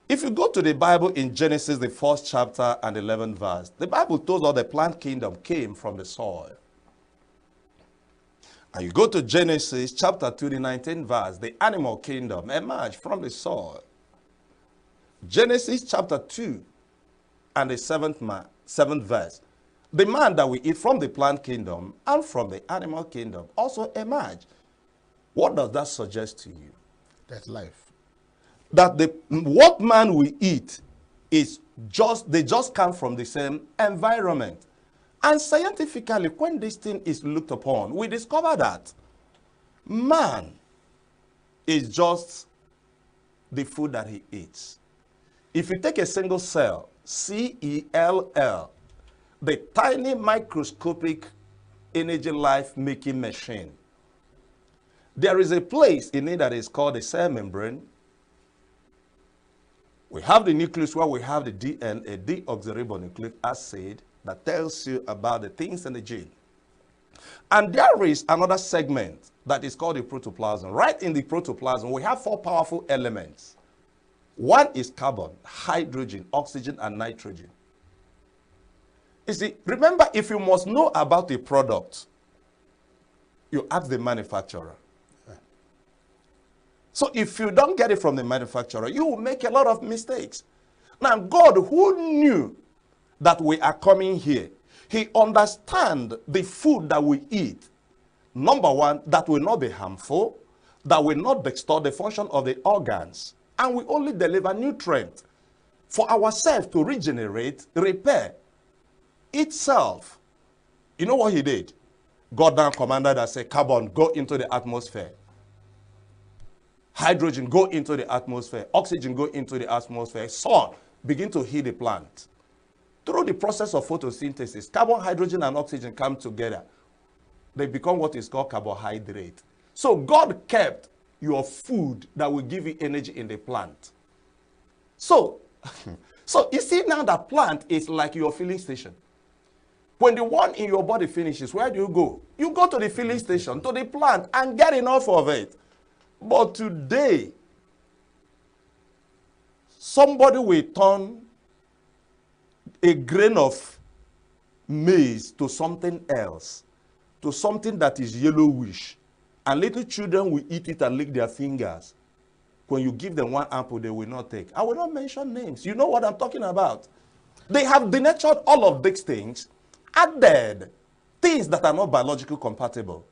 If you go to the Bible in Genesis, the 1st chapter and 11th verse, the Bible tells us the plant kingdom came from the soil. And you go to Genesis chapter 2, the 19th verse, the animal kingdom emerged from the soil. Genesis chapter 2 and the 7th verse, the man that we eat from the plant kingdom and from the animal kingdom also emerged. What does that suggest to you? That's life. That what man we eat is they just come from the same environment. And scientifically, when this thing is looked upon, we discover that man is just the food that he eats. If you take a single cell, cell, the tiny microscopic energy life-making machine, there is a place in it that is called the cell membrane. We have the nucleus where we have the DNA, deoxyribonucleic acid, that tells you about the things in the gene. And there is another segment that is called the protoplasm. Right in the protoplasm, we have 4 powerful elements. One is carbon, hydrogen, oxygen, and nitrogen. You see, remember, if you must know about a product, you ask the manufacturer. So if you don't get it from the manufacturer, you will make a lot of mistakes. Now, God, who knew that we are coming here, he understands the food that we eat. Number one, that will not be harmful, that will not distort the function of the organs, and we only deliver nutrients for ourselves to regenerate, repair itself. You know what he did? God now commanded us, say, carbon, go into the atmosphere. Hydrogen, go into the atmosphere. Oxygen, go into the atmosphere. Sun, begin to heat the plant. Through the process of photosynthesis, carbon, hydrogen, and oxygen come together. They become what is called carbohydrate. So God kept your food that will give you energy in the plant. So you see now that plant is like your filling station. When the one in your body finishes, where do you go? You go to the filling station, to the plant, and get enough of it. But today, somebody will turn a grain of maize to something else, to something that is yellowish. And little children will eat it and lick their fingers. When you give them one apple, they will not take. I will not mention names. You know what I'm talking about. They have denatured all of these things, added things that are not biologically compatible,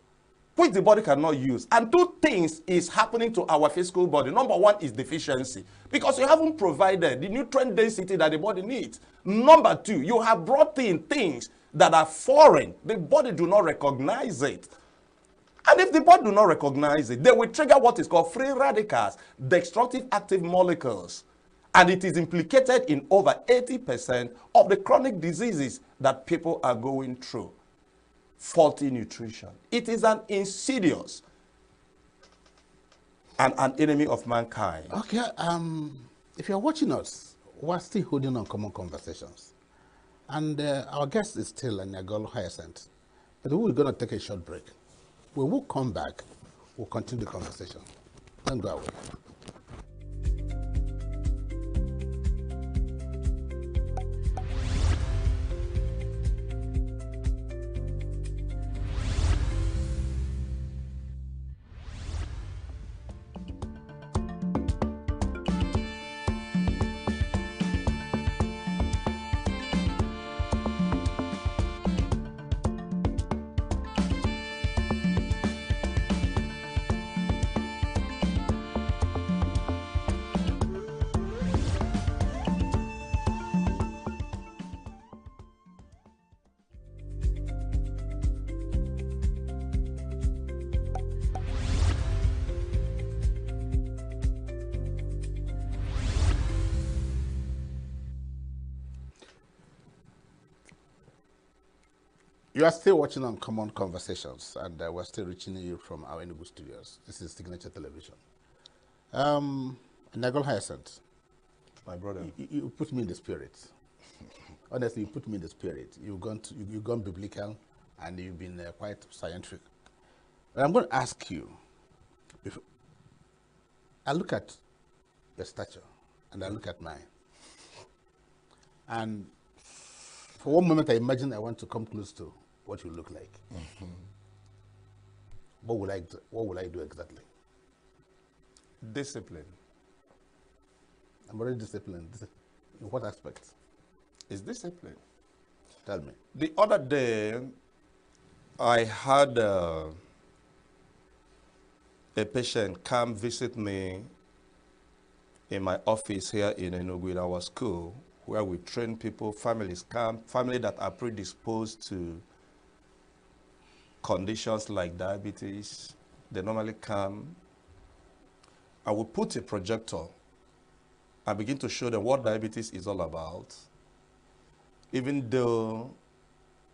which the body cannot use. And 2 things is happening to our physical body. Number one is deficiency, because you haven't provided the nutrient density that the body needs. Number 2, you have brought in things that are foreign. The body do not recognize it. And if the body do not recognize it, they will trigger what is called free radicals, destructive active molecules. And it is implicated in over 80% of the chronic diseases that people are going through. Faulty nutrition. It is an insidious and an enemy of mankind. Okay, if you're watching us, we're still holding on common conversations. And our guest is still ENUGU Hyacinth. But we're going to take a short break. When we come back, we'll continue the conversation. Don't go away. You are still watching on Common Conversations, and we're still reaching you from our ENUGU studios. This is Signature Television. ENUGU Hyacinth, My brother. you put me in the spirit. Honestly, you put me in the spirit. You've gone biblical, and you've been quite scientific. But I'm going to ask you, if I look at your stature and I look at mine. And for one moment, I imagine I want to come close to what you look like. Mm-hmm. What will I do exactly? Discipline. I'm very disciplined. In what aspect? It's discipline. Tell me. The other day, I had a patient come visit me in my office here in ENUGU, in our school, where we train people, families come, families that are predisposed to conditions like diabetes. They normally come. I will put a projector and begin to show them what diabetes is all about. Even though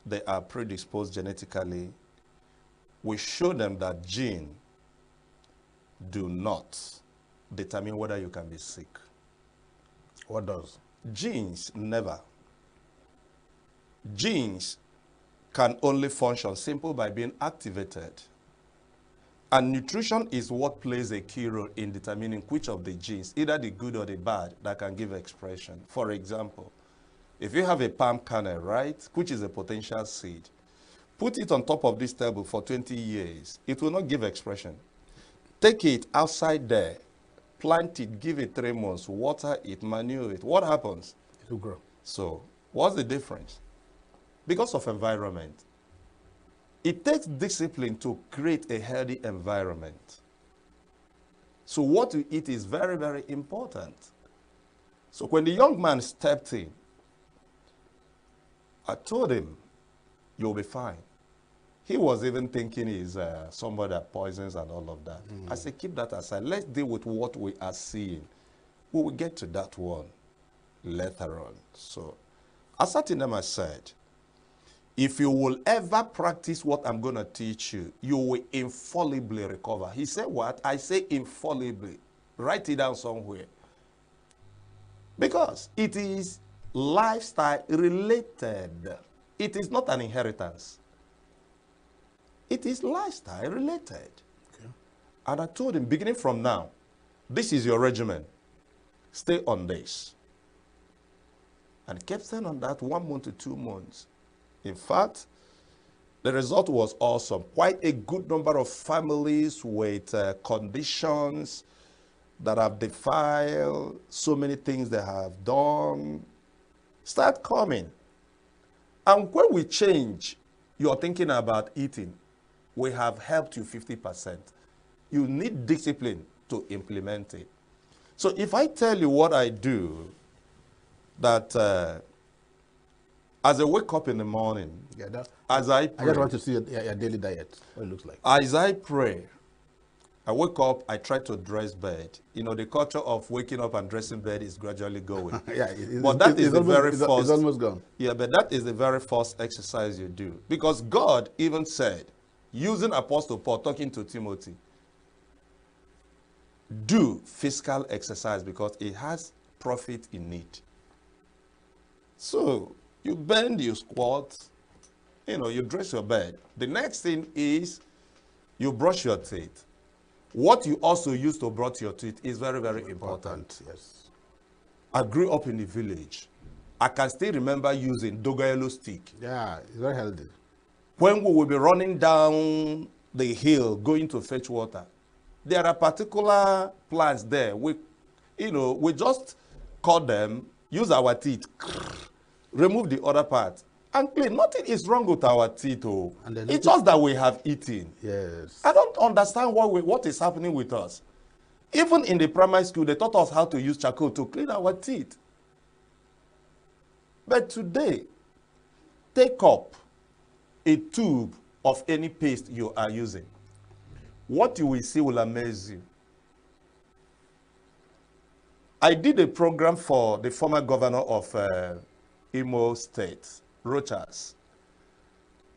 they are predisposed genetically, we show them that genes do not determine whether you can be sick. What does? Genes never. Genes can only function simple by being activated. And nutrition is what plays a key role in determining which of the genes, either the good or the bad, that can give expression. For example, if you have a palm kernel, right, which is a potential seed, put it on top of this table for 20 years, it will not give expression. Take it outside there, plant it, give it 3 months, water it, manure it. What happens? It will grow. So, what's the difference? Because of environment. It takes discipline to create a healthy environment. So what you eat is very, very important. So when the young man stepped in, I told him, you'll be fine. He was even thinking he's somebody that poisons and all of that. I said, keep that aside. Let's deal with what we are seeing. We will get to that one later on. So I sat in them, I said, if you will ever practice what I'm going to teach you, you will infallibly recover. He said, what? I say infallibly. Write it down somewhere. Because it is lifestyle related. It is not an inheritance. It is lifestyle related. Okay. And I told him, beginning from now, this is your regimen. Stay on this. And he kept staying on that 1 month to 2 months. In fact, the result was awesome. Quite a good number of families with conditions that have defiled, so many things they have done, start coming. And when we change your thinking about eating, we have helped you 50%. You need discipline to implement it. So if I tell you what I do, that as I wake up in the morning, as I pray, I just want to see your daily diet, what it looks like. As I pray, I wake up, I try to dress bed. You know, the culture of waking up and dressing bed is gradually going. Yeah, but that is the very first. It's almost gone. Yeah, but that is the very first exercise you do. Because God even said, using Apostle Paul talking to Timothy, do physical exercise because it has profit in it. So, you bend, you squat, you know, you dress your bed. The next thing is you brush your teeth. What you also use to brush your teeth is very, very important. Yes. I grew up in the village. I can still remember using dogoyaro stick. Yeah, it's very healthy. When we will be running down the hill going to fetch water, there are particular plants there. We just cut them, use our teeth, remove the other part, and clean. Nothing is wrong with our teeth. Oh. It's just that we have eaten. Yes. I don't understand what is happening with us. Even in the primary school, they taught us how to use charcoal to clean our teeth. But today, take up a tube of any paste you are using. What you will see will amaze you. I did a program for the former governor of Imo State, Rochas,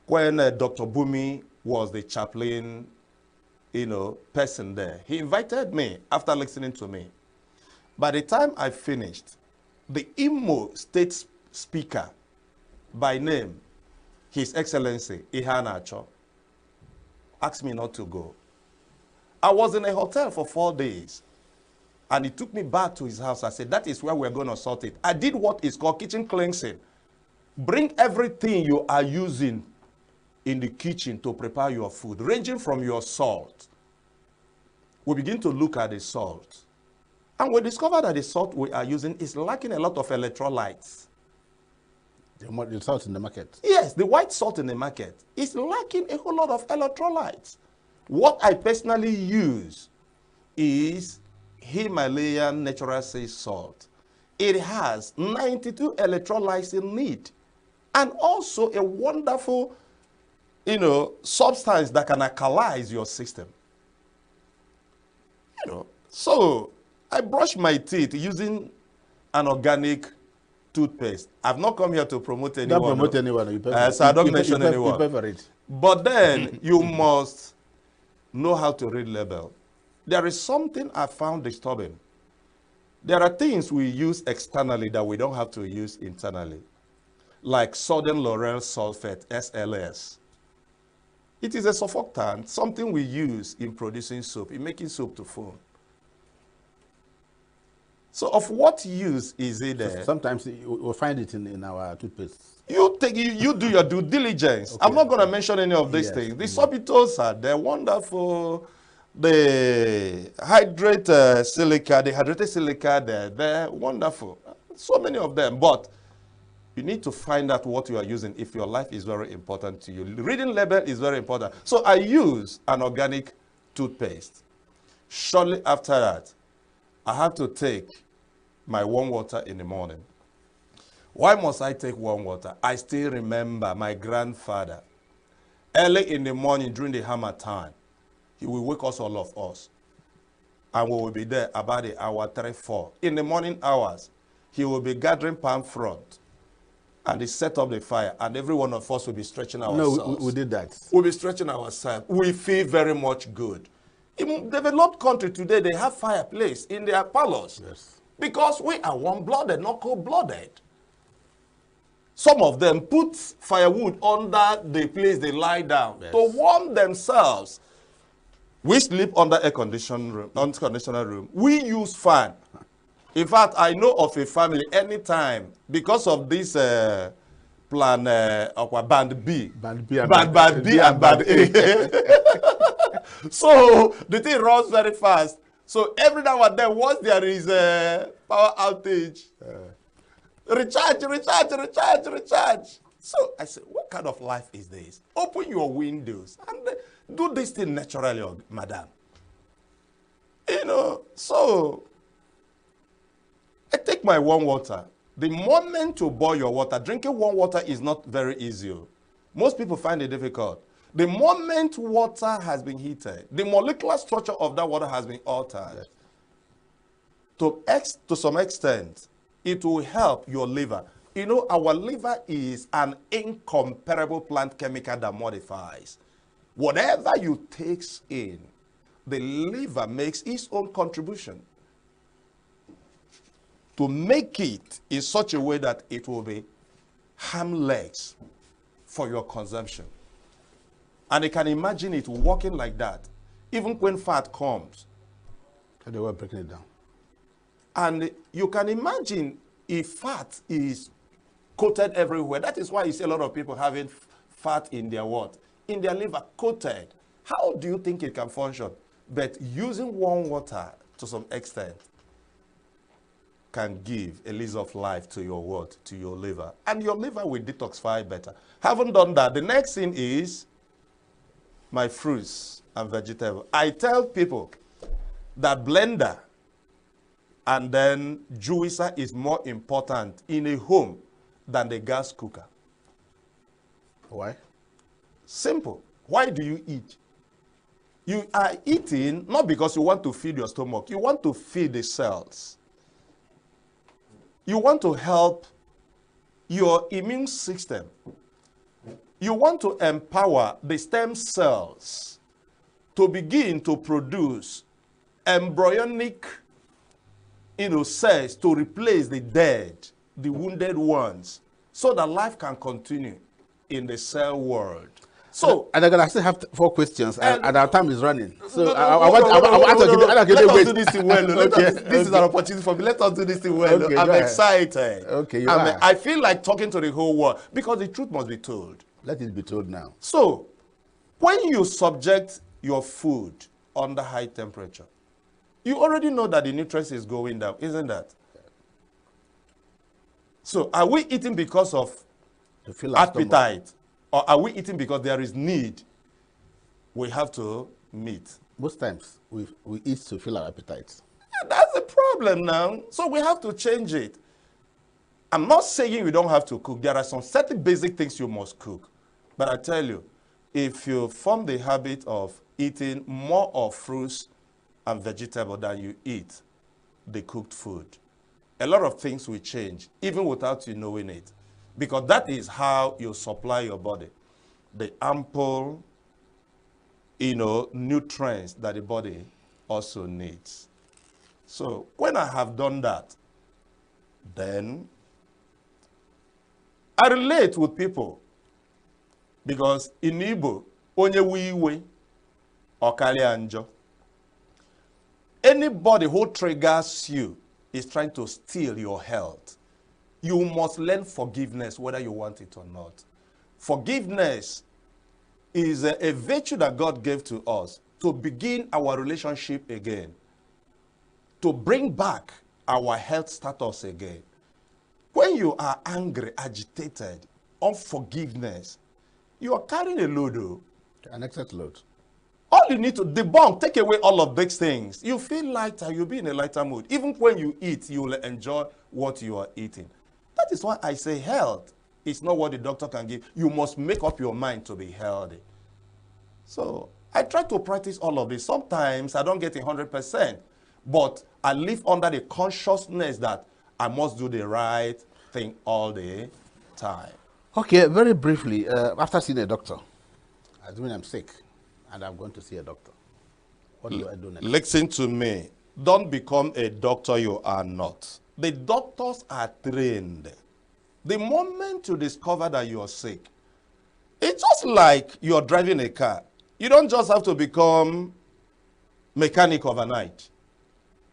when Dr. Bumi was the chaplain, person there. He invited me after listening to me. By the time I finished, the Imo State Speaker, by name, His Excellency Ihana Acho, asked me not to go. I was in a hotel for 4 days. And he took me back to his house. I said, that is where we're going to sort it. I did what is called kitchen cleansing. Bring everything you are using in the kitchen to prepare your food, ranging from your salt. We begin to look at the salt. And we discover that the salt we are using is lacking a lot of electrolytes. The salt in the market. Yes, the white salt in the market is lacking a whole lot of electrolytes. What I personally use is Himalayan natural sea salt. It has 92 electrolytes in it, and also a wonderful, substance that can alkalize your system. So I brush my teeth using an organic toothpaste. I've not come here to promote anyone. Don't promote anyone. So I don't mention anyone. You pay for it. But then you must know how to read label. There is something I found disturbing. There are things we use externally that we don't have to use internally, like sodium lauryl sulfate, SLS. It is a surfactant, something we use in producing soap, in making soap to foam. So of what use is it there? Sometimes we'll find it in our toothpaste. You do your due diligence. Okay. I'm not going to mention any of these things. The sorbitol are they're wonderful. The hydrated silica, they're wonderful. So many of them. But you need to find out what you are using if your life is very important to you. Reading label is very important. So I use an organic toothpaste. Shortly after that, I have to take my warm water in the morning. Why must I take warm water? I still remember my grandfather. Early in the morning during the hammer time, he will wake us, all of us. And we will be there about the hour 3, 4. In the morning hours, he will be gathering palm frond. And he set up the fire. And every one of us will be stretching ourselves. No, we did that. We'll be stretching ourselves. We feel very much good. In developed country today, they have fireplace in their parlors. Yes. Because we are warm-blooded, not cold-blooded. Some of them put firewood under the place they lie down to warm themselves. We sleep under air conditioner room. We use fan. In fact, I know of a family anytime because of this plan of band B. Band B and band A. So the thing runs very fast. So every now and then, once there is a power outage, recharge. So I said, what kind of life is this? Open your windows and do this thing naturally, madam. So I take my warm water. The moment to boil your water, drinking warm water is not very easy. Most people find it difficult. The moment water has been heated, the molecular structure of that water has been altered. Yes. To some extent, it will help your liver. Our liver is an incomparable plant chemical that modifies. Whatever you take in, the liver makes its own contribution to make it in such a way that it will be harmless for your consumption. And you can imagine it working like that, even when fat comes. They were breaking it down. And you can imagine if fat is coated everywhere. That is why you see a lot of people having fat in their what? In their liver, coated. How do you think it can function? But using warm water to some extent can give a lease of life to your what? To your liver. And your liver will detoxify better. Haven't done that. The next thing is my fruits and vegetables. I tell people that blender and then juicer is more important in a home than the gas cooker. Why? Simple. Why do you eat? You are eating not because you want to feed your stomach. You want to feed the cells. You want to help your immune system. You want to empower the stem cells to begin to produce embryonic cells to replace the dead, the wounded ones, so that life can continue in the cell world. So, and I still have 4 questions, and our time is running. So I let us do this thing well. This is Okay. an opportunity for me. Let us do this thing well. Okay, I'm go ahead. excited. Okay, you are. I feel like talking to the whole world because the truth must be told. Let it be told now. So, when you subject your food under high temperature, you already know that the nutrients is going down, isn't that? So, are we eating because of To fill our stomach. appetite, or are we eating because there is need we have to meet? Most times we eat to fill our appetites. Yeah, that's the problem now. So we have to change it. I'm not saying you don't have to cook. There are some certain basic things you must cook. But I tell you, if you form the habit of eating more of fruits and vegetables than you eat the cooked food, a lot of things will change, even without you knowing it. Because that is how you supply your body the ample, nutrients that the body also needs. So when I have done that, then I relate with people. Because in Igbo, onye wiwe okali anjo. Anybody who triggers you is trying to steal your health. You must learn forgiveness whether you want it or not. Forgiveness is a virtue that God gave to us to begin our relationship again, to bring back our health status again. When you are angry, agitated, unforgiveness, you are carrying a load. An excess load. All you need to debunk, take away all of these things. You feel lighter, you'll be in a lighter mood. Even when you eat, you will enjoy what you are eating. That is why I say health is not what the doctor can give. You must make up your mind to be healthy. So I try to practice all of this. Sometimes I don't get 100%, but I live under the consciousness that I must do the right thing all the time. Okay, very briefly, after seeing a doctor, assuming I'm sick and I'm going to see a doctor, what do I do next? Listen to me. Don't become a doctor you are not. The doctors are trained. The moment you discover that you are sick, it's just like you're driving a car. You don't just have to become mechanic overnight.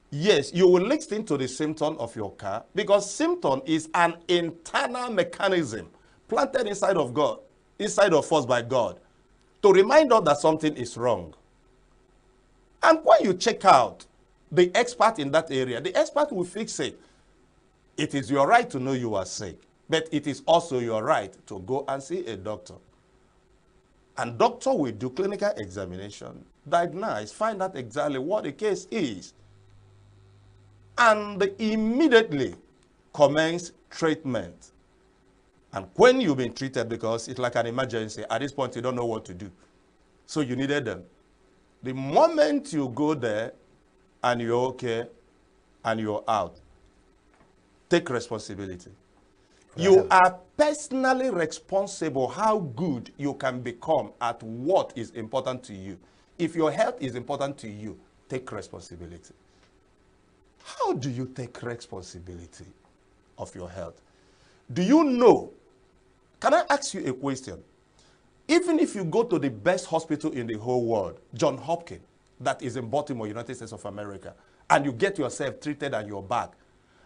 Yes, you will listen to the symptom of your car because symptom is an internal mechanism planted inside of God, inside of us by God, to remind us that something is wrong. And when you check out the expert in that area, the expert will fix it. It is your right to know you are sick, but it is also your right to go and see a doctor. And doctor will do clinical examination, diagnose, find out exactly what the case is, and immediately commence treatment. And when you've been treated, because it's like an emergency, at this point you don't know what to do. So you needed them. The moment you go there and you're okay and you're out, take responsibility. You are personally responsible how good you can become at what is important to you. If your health is important to you, take responsibility. How do you take responsibility of your health? Do you know? Can I ask you a question? Even if you go to the best hospital in the whole world, Johns Hopkins, that is in Baltimore, United States of America, and you get yourself treated and you're back,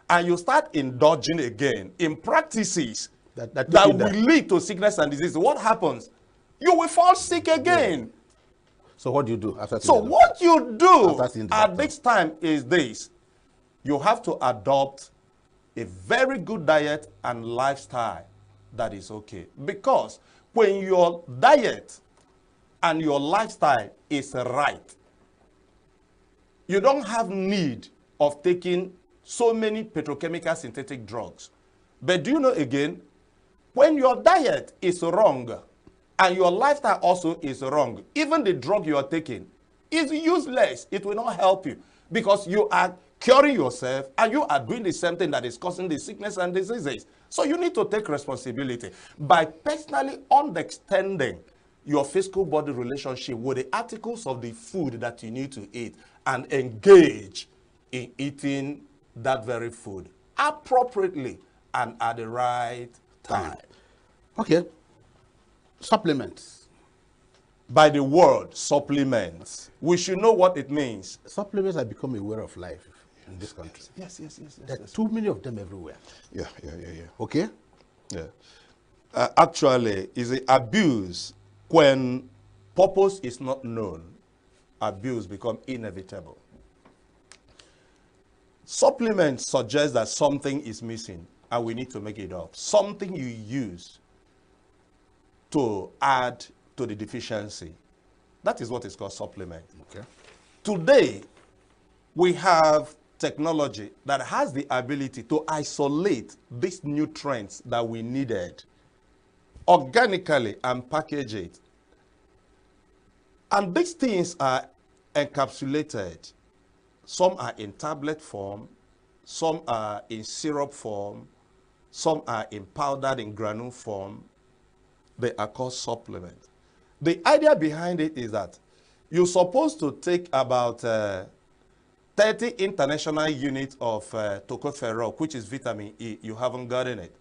and you start indulging again in practices that will lead to sickness and disease, what happens? You will fall sick again. Yeah. So what do you do after? So what you do at this time is this. You have to adopt a very good diet and lifestyle that is okay. Because when your diet and your lifestyle is right, you don't have need of taking so many petrochemical synthetic drugs. But do you know again, when your diet is wrong and your lifestyle also is wrong, even the drug you are taking is useless. It will not help you because you are curing yourself and you are doing the same thing that is causing the sickness and diseases. So you need to take responsibility by personally understanding your physical body relationship with the articles of the food that you need to eat and engage in eating that very food appropriately and at the right time. Okay. Supplements. by the word supplements. We should know what it means. Supplements have become a way of life in this country. Yes. There are too many of them everywhere. Yeah. Okay? Yeah. Actually, is an abuse when purpose is not known. Abuse becomes inevitable. Supplements suggest that something is missing and we need to make it up. Something you use to add to the deficiency. That is what is called supplement. Okay. Today, we have technology that has the ability to isolate these nutrients that we needed organically and package it. And these things are encapsulated. Some are in tablet form, some are in syrup form, some are in powdered in granule form. They are called supplements. The idea behind it is that you're supposed to take about 30 international units of tocopherol, which is vitamin E. You haven't gotten it.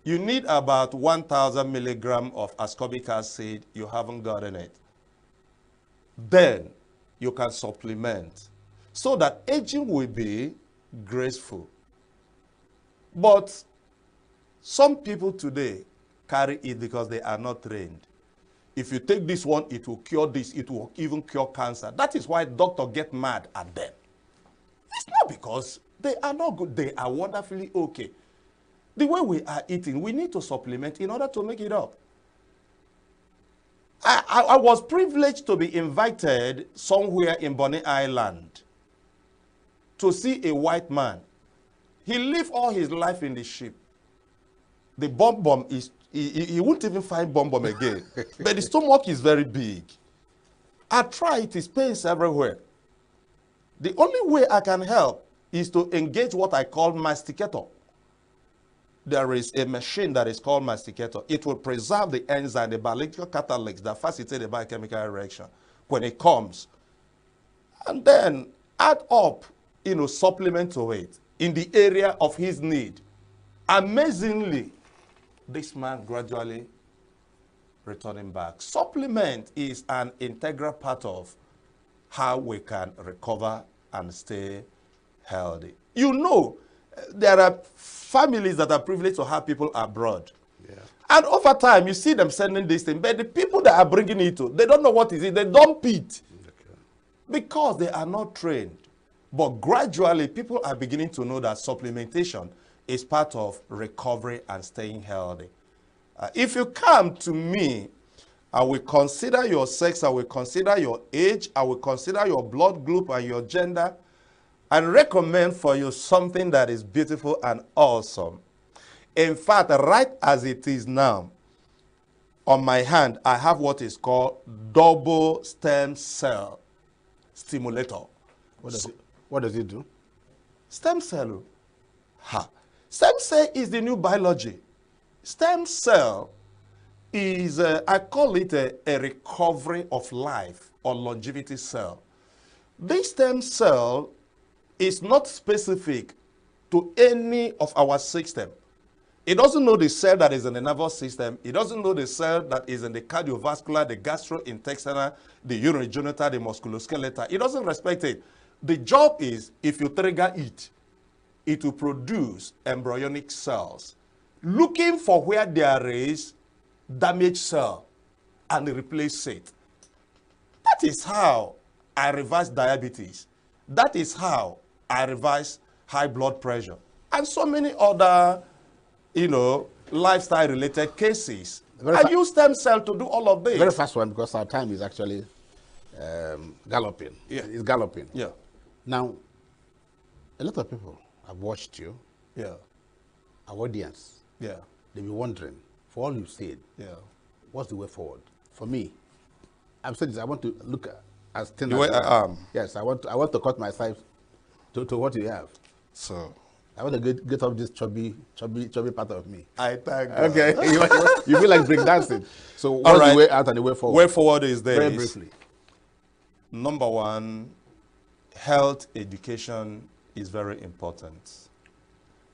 You need about 1,000 milligrams of ascorbic acid. You haven't gotten it. Then you can supplement so that aging will be graceful. But some people today carry it because they are not trained. If you take this one, it will cure this. It will even cure cancer. That is why doctors get mad at them. It's not because they are not good. They are wonderfully okay. The way we are eating, we need to supplement in order to make it up. I was privileged to be invited somewhere in Bonny Island to see a white man. He lived all his life in the ship. The bomb is, he won't even find bomb again. But the stomach is very big. I tried his pains everywhere. The only way I can help is to engage what I call masticator. There is a machine that is called masticator. It will preserve the enzyme, the biological catalysts that facilitate the biochemical reaction when it comes. And then add up, supplement to it in the area of his need. Amazingly, this man gradually returning back. Supplement is an integral part of how we can recover and stay healthy. There are families that are privileged to have people abroad. Yeah. And over time, you see them sending this thing. But the people that are bringing it to, they don't know what is it. They dump it. Okay. Because they are not trained. But gradually, people are beginning to know that supplementation is part of recovery and staying healthy. If you come to me, I will consider your sex, I will consider your age, I will consider your blood group and your gender, and recommend for you something that is beautiful and awesome. In fact, right as it is now, on my hand, I have what is called double stem cell stimulator. What does it do? Stem cell. Stem cell is the new biology. Stem cell is, I call it a recovery of life or longevity cell. This stem cell is not specific to any of our system. It doesn't know the cell that is in the nervous system. It doesn't know the cell that is in the cardiovascular, the gastrointestinal, the urinary genital, the musculoskeletal. It doesn't respect it. The job is, if you trigger it, it will produce embryonic cells, looking for where there is damaged cell and replace it. That is how I reverse diabetes. That is how I reverse high blood pressure. And so many other, lifestyle-related cases. I use stem cell to do all of this. Very fast one, because our time is actually galloping. Yeah. It's galloping. Yeah. Now, a lot of people have watched you. Yeah. Our audience. Yeah. They'll be wondering, for all you've said, yeah, what's the way forward? For me, I've said this, I want to look as thin the as way I am. Yes, I want to cut myself to what you have. So I want to get off this chubby part of me. I thank God. Okay. you feel like breakdancing. So what's the way out and the way forward? Way forward is this. Very briefly. Number one, health education is very important.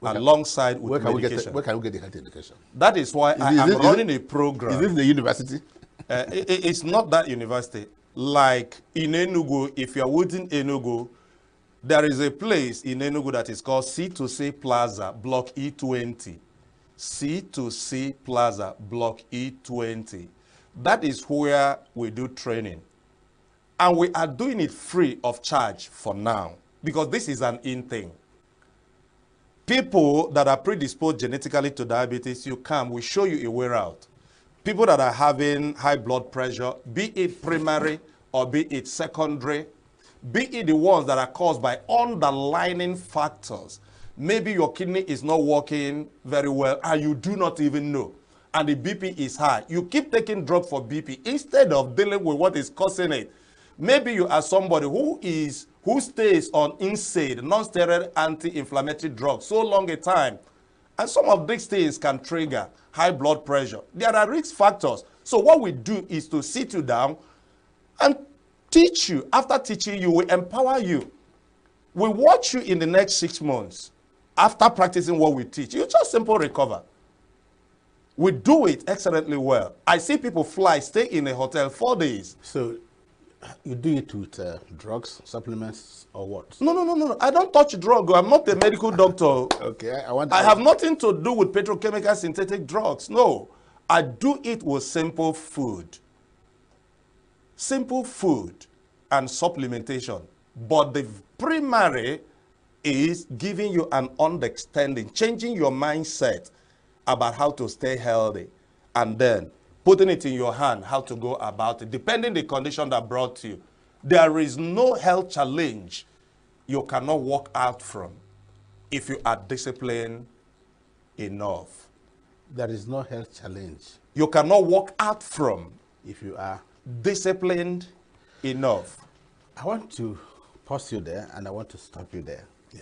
Alongside with medication. Where can we get the health education? That is why I am running a program. Is this the university? It's not that university. Like in Enugu, if you are within Enugu, there is a place in Enugu that is called C2C Plaza, Block E20. C2C Plaza, Block E20. That is where we do training. And we are doing it free of charge for now, because this is an in thing. People that are predisposed genetically to diabetes, you come, we show you a way out. People that are having high blood pressure, be it primary or be it secondary, be it the ones that are caused by underlying factors. Maybe your kidney is not working very well and you do not even know, and the BP is high. You keep taking drugs for BP instead of dealing with what is causing it. Maybe you are somebody who stays on NSAID, non-steroidal anti-inflammatory drugs, so long a time. And some of these things can trigger high blood pressure. There are risk factors. So what we do is to sit you down and teach you. After teaching you, we empower you. We watch you in the next 6 months. After practicing what we teach, you just simply recover. We do it excellently well. I see people fly, stay in a hotel 4 days. So you do it with drugs, supplements, or what? No. I don't touch drug. I'm not a medical doctor. Okay, I have nothing to do with petrochemical synthetic drugs. No, I do it with simple food. Simple food and supplementation. But the primary is giving you an understanding, changing your mindset about how to stay healthy, and then putting it in your hand how to go about it, depending the condition that brought you. There is no health challenge you cannot walk out from if you are disciplined enough. There is no health challenge You cannot walk out from if you are disciplined enough. I want to pause you there and I want to stop you there. Yeah.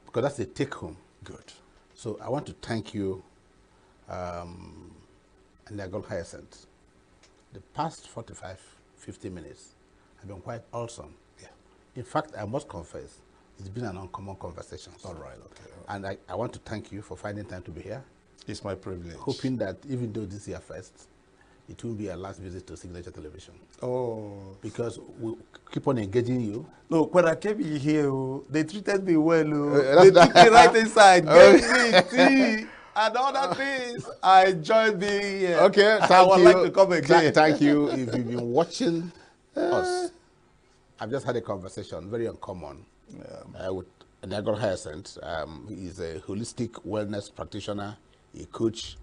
Because that's the take home. Good. So I want to thank you, Nagol Hyacinth. The past 45, 50 minutes have been quite awesome. Yeah. In fact, I must confess, it's been an uncommon conversation. All right. Okay. And I want to thank you for finding time to be here. It's my privilege. Hoping that even though this is your first, it will be our last visit to Signature Television. Oh. Because we keep on engaging you. No, when I came here, they treated me well. They took me right inside, gave me tea and other things. I enjoyed being here. Okay, I would like to come again. Thank you. If you've been watching us, I've just had a conversation, very uncommon, with Nagol Hyacinth. He is a holistic wellness practitioner, a coach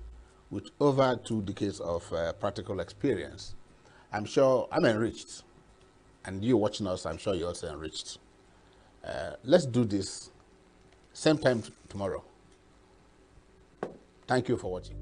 with over 2 decades of practical experience. I'm sure I'm enriched. And you watching us, I'm sure you're also enriched. Let's do this same time tomorrow. Thank you for watching.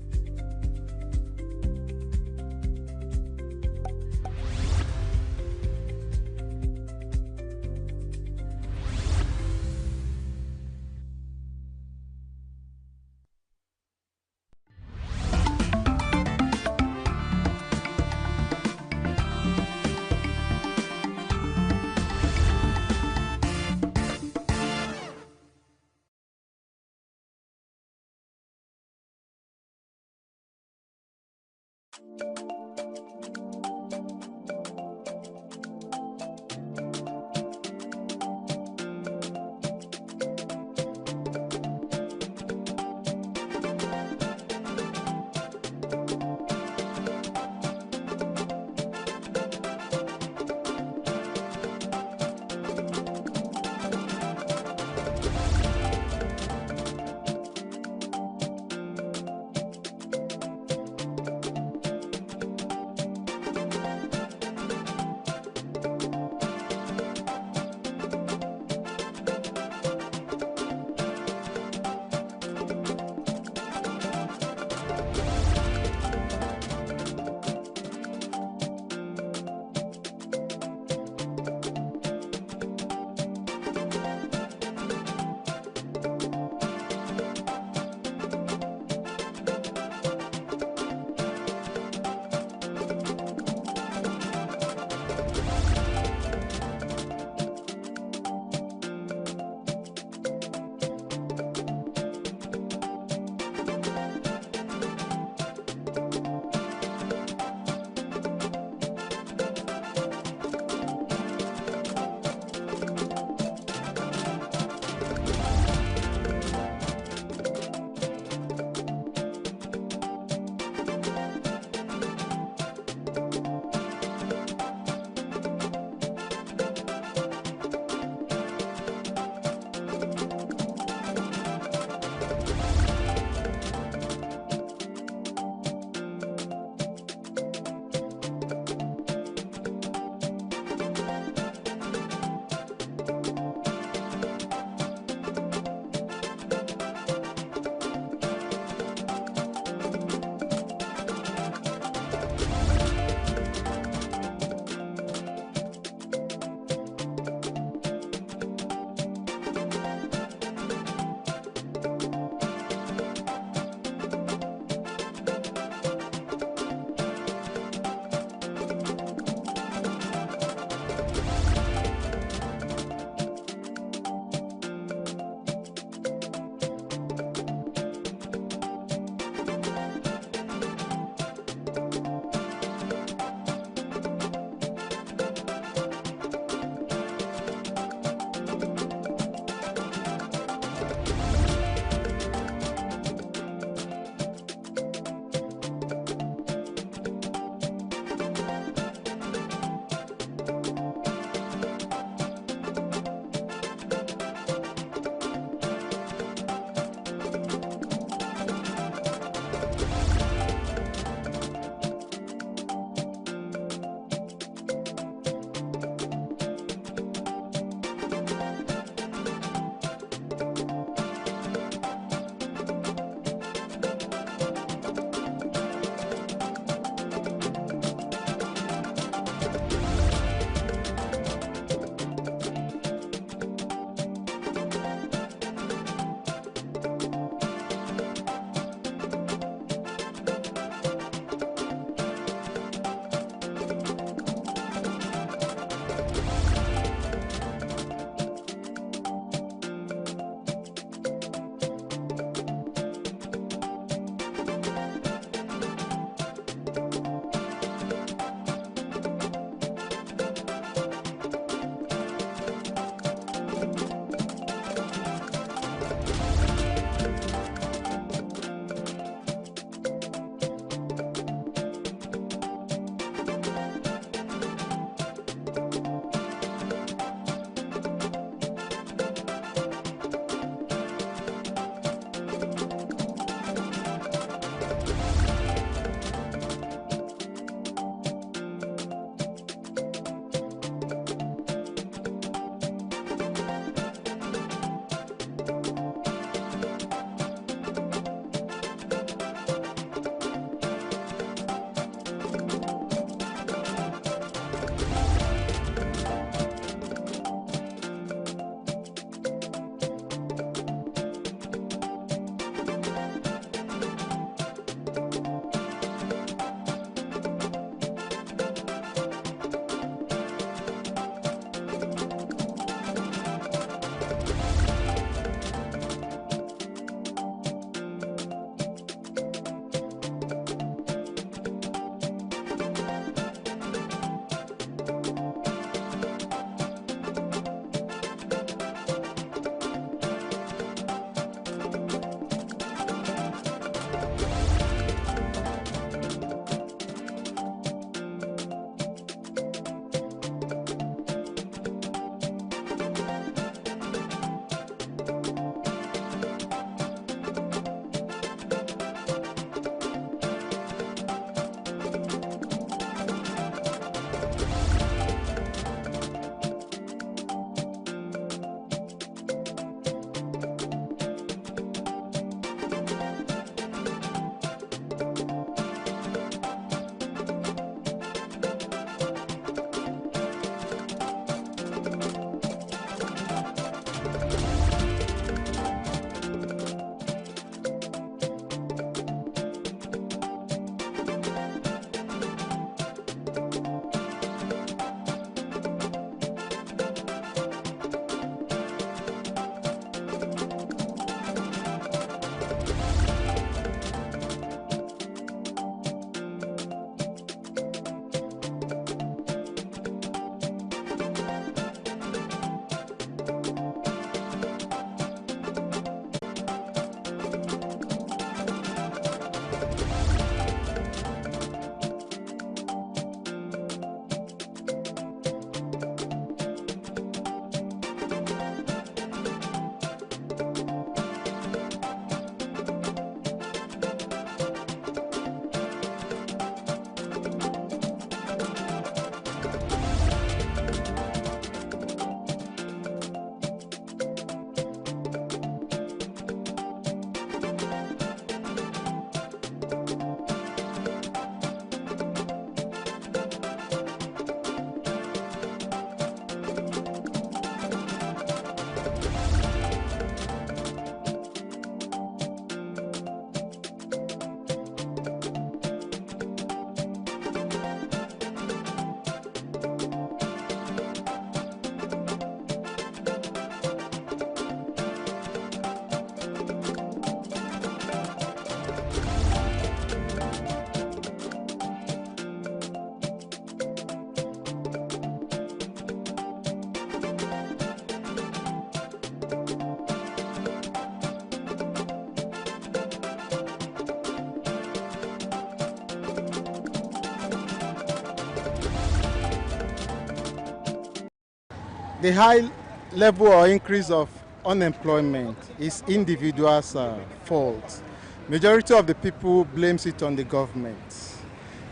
The high level or increase of unemployment is individuals' fault. Majority of the people blames it on the government,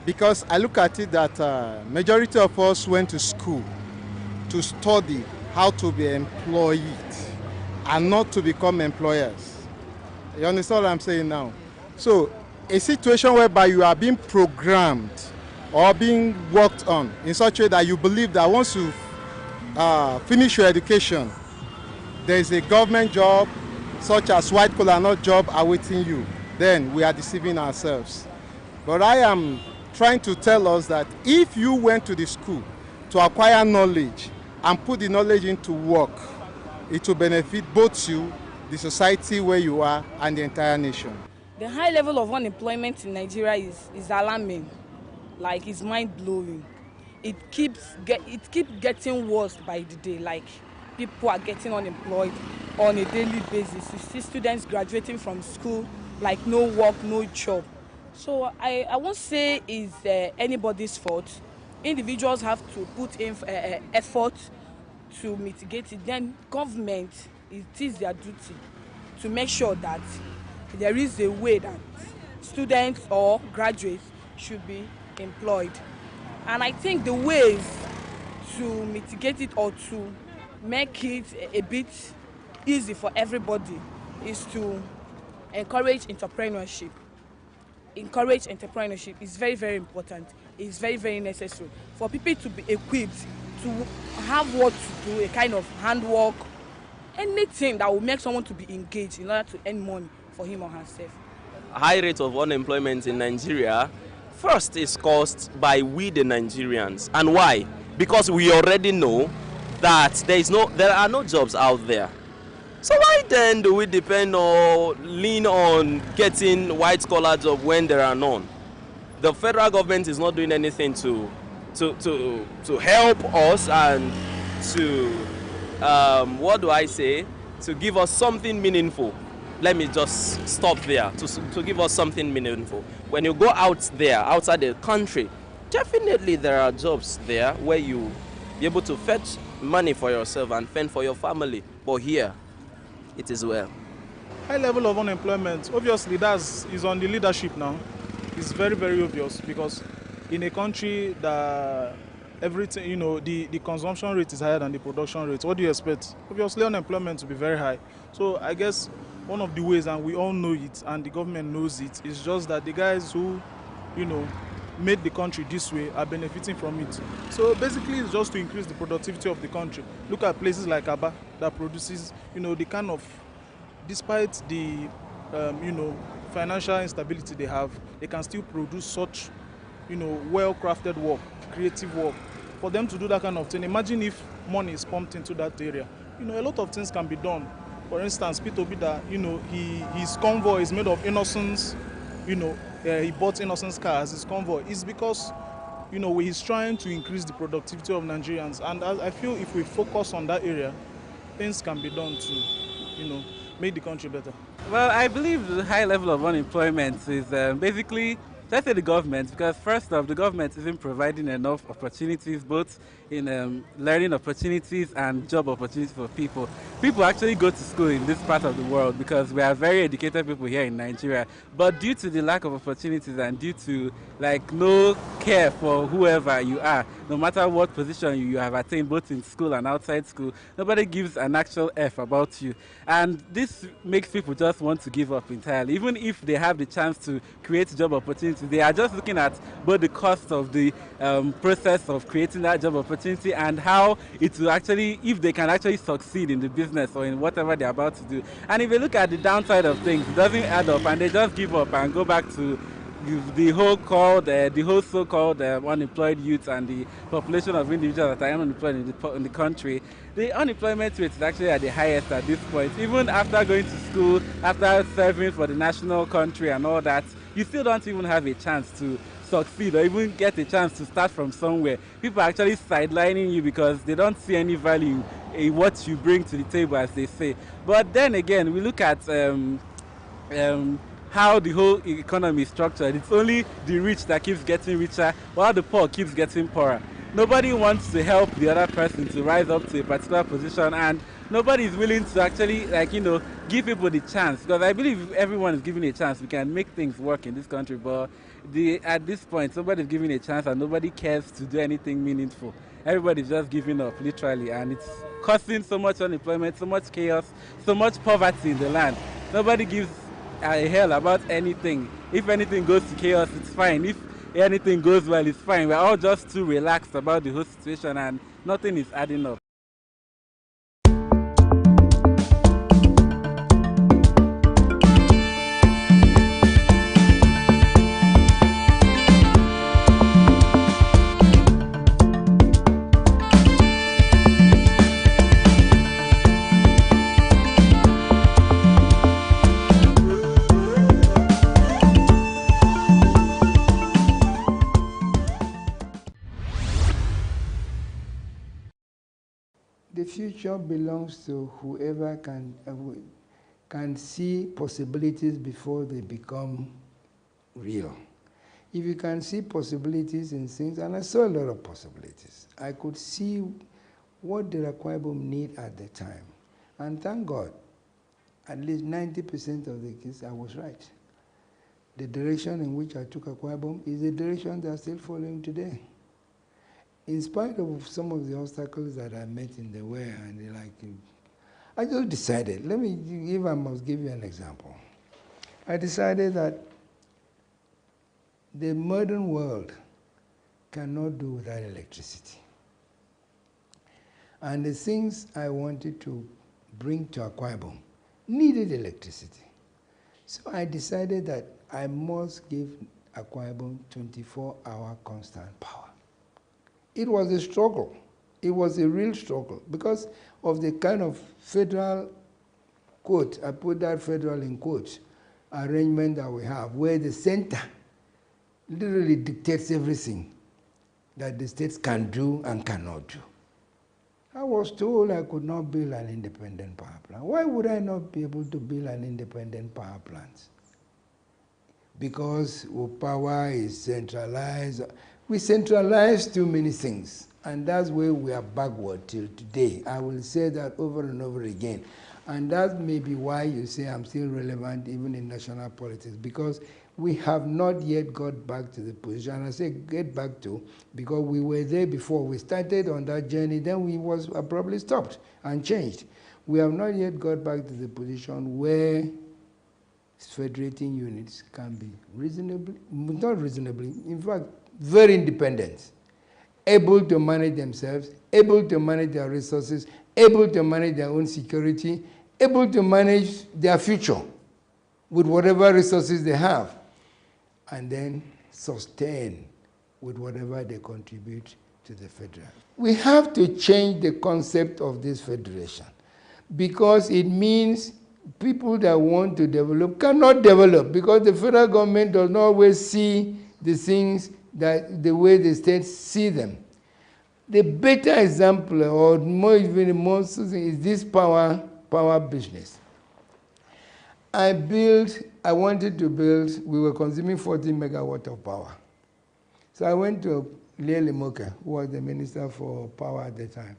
because I look at it that majority of us went to school to study how to be employed and not to become employers. You understand what I'm saying now? So a situation whereby you are being programmed or being worked on in such a way that you believe that once you finish your education, there is a government job such as white collar job awaiting you, then we are deceiving ourselves. But I am trying to tell us that if you went to the school to acquire knowledge and put the knowledge into work, it will benefit both you, the society where you are, and the entire nation. The high level of unemployment in Nigeria is alarming. Like, it's mind-blowing. It keeps getting worse by the day. Like, people are getting unemployed on a daily basis. You see students graduating from school, like no work, no job. So I won't say it's anybody's fault. Individuals have to put in effort to mitigate it. Then government, it is their duty to make sure that there is a way that students or graduates should be employed. And I think the ways to mitigate it or to make it a bit easy for everybody is to encourage entrepreneurship. Encourage entrepreneurship is very, very important. It's very, very necessary for people to be equipped to have what to do, a kind of handwork, anything that will make someone to be engaged in order to earn money for him or herself. High rate of unemployment in Nigeria, first is caused by we the Nigerians. And why? Because we already know that there are no jobs out there. So why then do we depend or lean on getting white collar jobs when there are none? The federal government is not doing anything to help us and to to give us something meaningful. Let me just stop there, to give us something meaningful. When you go out there, outside the country, definitely there are jobs there where you be able to fetch money for yourself and fend for your family. But here, it is well. High level of unemployment, obviously is on the leadership now. It's very, very obvious, because in a country that everything, the consumption rate is higher than the production rate, what do you expect? Obviously unemployment will be very high. So I guess one of the ways, and we all know it, and the government knows it, is just that the guys who, made the country this way are benefiting from it. So basically it's just to increase the productivity of the country. Look at places like Aba that produces, the kind of, despite the, financial instability they have, they can still produce such, well-crafted work, creative work. For them to do that kind of thing, imagine if money is pumped into that area. A lot of things can be done. For instance, Peter Obida, his convoy is made of innocence. He bought innocence car as his convoy. It's because, he's trying to increase the productivity of Nigerians. And I feel if we focus on that area, things can be done to, make the country better. Well, I believe the high level of unemployment is basically, let's say the government, because first off, the government isn't providing enough opportunities, both in learning opportunities and job opportunities for people. People actually go to school in this part of the world because we are very educated people here in Nigeria. But due to the lack of opportunities and due to no care for whoever you are, no matter what position you have attained, both in school and outside school, nobody gives an actual F about you. And this makes people just want to give up entirely. Even if they have the chance to create job opportunities, they are just looking at both the cost of the process of creating that job opportunity and how it will actually, if they can actually succeed in the business or in whatever they're about to do. And if you look at the downside of things, it doesn't add up and they just give up and go back to the whole so-called unemployed youth and the population of individuals that are unemployed in the country. The unemployment rate is actually at the highest at this point. Even after going to school, after serving for the national country and all that, you still don't even have a chance to succeed or even get a chance to start from somewhere. People are actually sidelining you because they don't see any value in what you bring to the table, as they say. But then again, we look at how the whole economy is structured. It's only the rich that keeps getting richer while the poor keeps getting poorer. nobody wants to help the other person to rise up to a particular position, and nobody is willing to actually, like, give people the chance. Because I believe if everyone is given a chance, we can make things work in this country. But at this point, somebody is given a chance and nobody cares to do anything meaningful. Everybody's just giving up, literally, and it's causing so much unemployment, so much chaos, so much poverty in the land. Nobody gives a hell about anything. If anything goes to chaos, it's fine. If anything goes well, it's fine. We're all just too relaxed about the whole situation, and nothing is adding up. The future belongs to whoever can see possibilities before they become real. If you can see possibilities in things, and I saw a lot of possibilities, I could see what the Akwa Ibom need at the time. And thank God, at least 90% of the cases, I was right. The direction in which I took Akwa Ibom is the direction they are still following today. In spite of some of the obstacles that I met in the way, and I just decided, if I must give you an example. I decided that the modern world cannot do without electricity. And the things I wanted to bring to Akwa Ibom needed electricity. So I decided that I must give Akwa Ibom 24-hour constant power. It was a struggle. It was a real struggle because of the kind of federal, quote, I put that federal in quotes, arrangement that we have, where the center literally dictates everything that the states can do and cannot do. I was told I could not build an independent power plant. Why would I not be able to build an independent power plant? Because power is centralized. We centralize too many things, and that's where we are backward till today. I will say that over and over again. And that may be why you say I'm still relevant even in national politics, because we have not yet got back to the position. I say get back to, because we were there before. We started on that journey, then we was abruptly stopped and changed. We have not yet got back to the position where federating units can be reasonably, not reasonably, in fact, very independent, able to manage themselves, able to manage their resources, able to manage their own security, able to manage their future with whatever resources they have, and then sustain with whatever they contribute to the federal. We have to change the concept of this federation, because it means people that want to develop cannot develop, because the federal government does not always see the things that the way the states see them. The better example, or even the most, is this power business. I wanted to build, we were consuming 40 megawatts of power. So I went to Lele Moke, who was the Minister for Power at the time,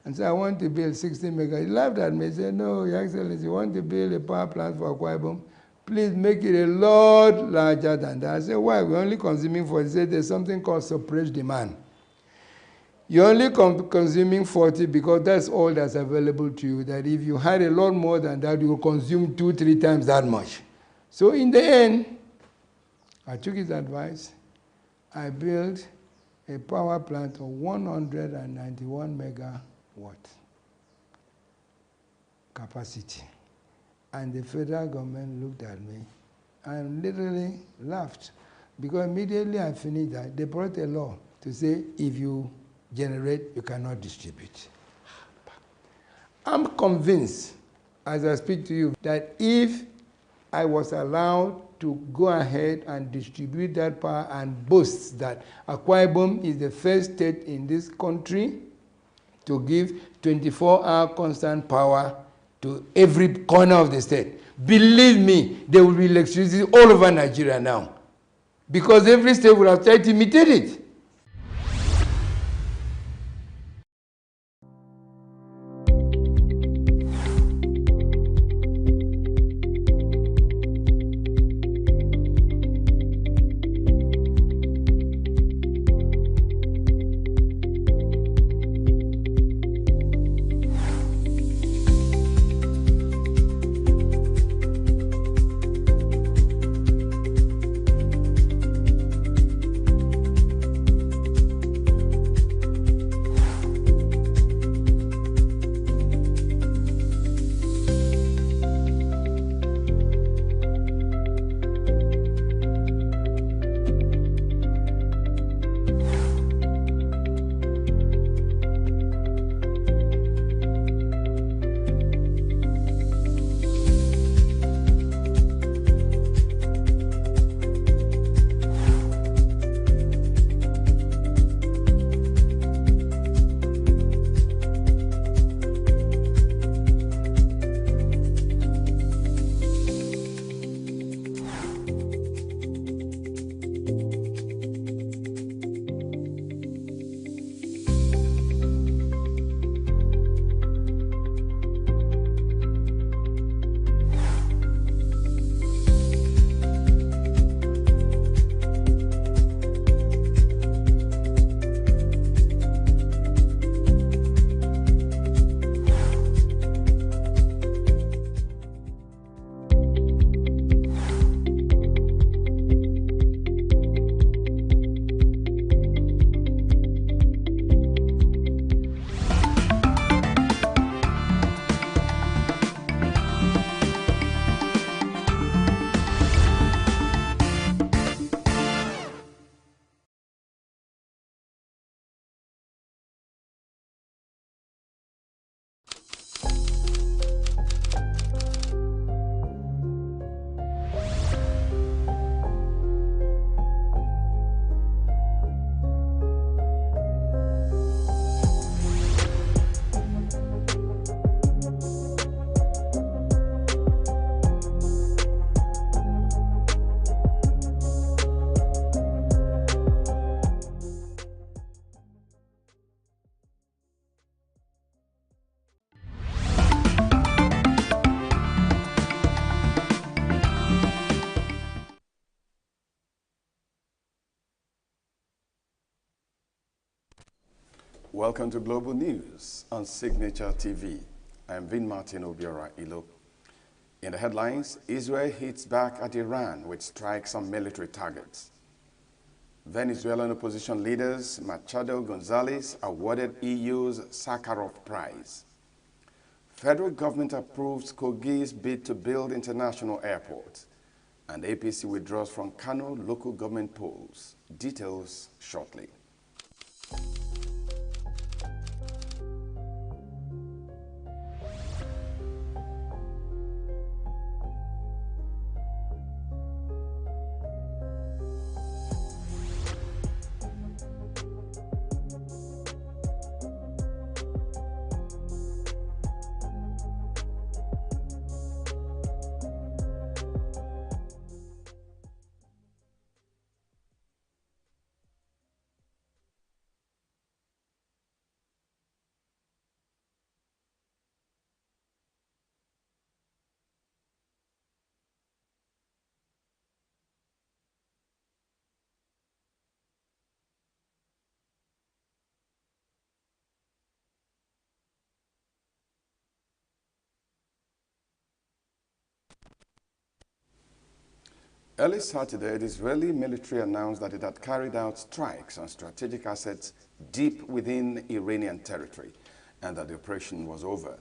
and said, I want to build 60 megawatts. He laughed at me and said, no, Your Excellency, you want to build a power plant for Akwa Ibom? Please make it a lot larger than that. I said, why? We're only consuming 40. He said, there's something called suppressed demand. You're only consuming 40 because that's all that's available to you. That if you had a lot more than that, you will consume 2-3 times that much. So in the end, I took his advice. I built a power plant of 191 megawatt capacity. And the federal government looked at me and literally laughed, because immediately I finished that, they brought a law to say if you generate, you cannot distribute. I'm convinced, as I speak to you, that if I was allowed to go ahead and distribute that power and boast that Akwa Ibom is the first state in this country to give 24-hour constant power to every corner of the state. Believe me, there will be electricity all over Nigeria now, because every state will have tried to imitate it. Welcome to Global News on Signature TV. I'm Vin Martin Obiora Ilo. In the headlines, Israel hits back at Iran with strikes on military targets. Venezuelan opposition leaders Machado Gonzalez awarded EU's Sakharov Prize. Federal government approves Kogi's bid to build international airport. And APC withdraws from Kano local government polls. Details shortly. Early Saturday, the Israeli military announced that it had carried out strikes on strategic assets deep within Iranian territory and that the operation was over.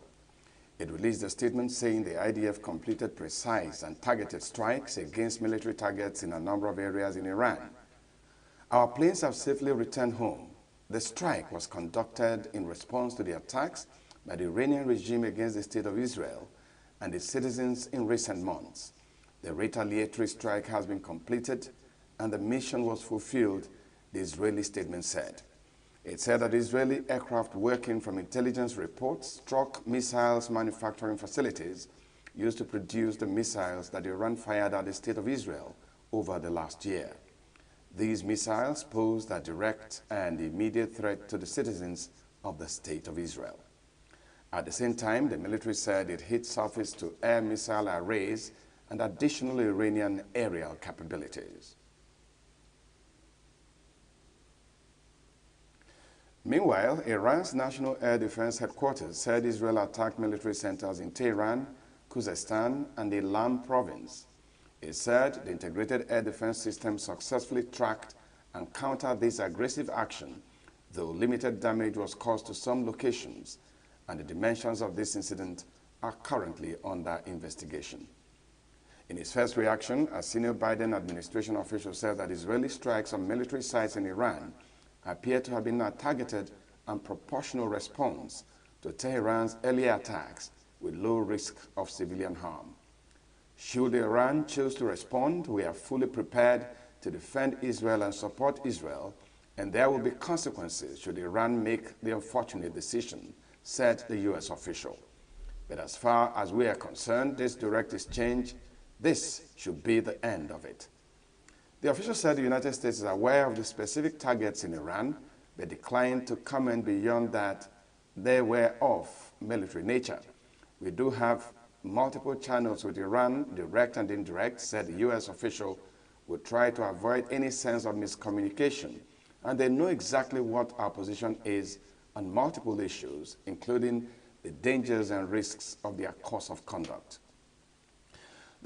It released a statement saying the IDF completed precise and targeted strikes against military targets in a number of areas in Iran. Our planes have safely returned home. The strike was conducted in response to the attacks by the Iranian regime against the State of Israel and its citizens in recent months. The retaliatory strike has been completed and the mission was fulfilled, the Israeli statement said. It said that Israeli aircraft working from intelligence reports struck missiles manufacturing facilities used to produce the missiles that Iran fired at the State of Israel over the last year. These missiles posed a direct and immediate threat to the citizens of the State of Israel. At the same time, the military said it hit surface-to-air missile arrays and additional Iranian aerial capabilities. Meanwhile, Iran's National Air Defense Headquarters said Israel attacked military centers in Tehran, Khuzestan, and the Ilam province. It said the integrated air defense system successfully tracked and countered this aggressive action, though limited damage was caused to some locations, and the dimensions of this incident are currently under investigation. In his first reaction, a senior Biden administration official said that Israeli strikes on military sites in Iran appear to have been a targeted and proportional response to Tehran's earlier attacks with low risk of civilian harm. Should Iran choose to respond, we are fully prepared to defend Israel and support Israel, and there will be consequences should Iran make the unfortunate decision, said the U.S. official. But as far as we are concerned, this direct exchange, this should be the end of it. The official said the United States is aware of the specific targets in Iran, but declined to comment beyond that they were of military nature. We do have multiple channels with Iran, direct and indirect, said the U.S. official, would try to avoid any sense of miscommunication, and they know exactly what our position is on multiple issues, including the dangers and risks of their course of conduct.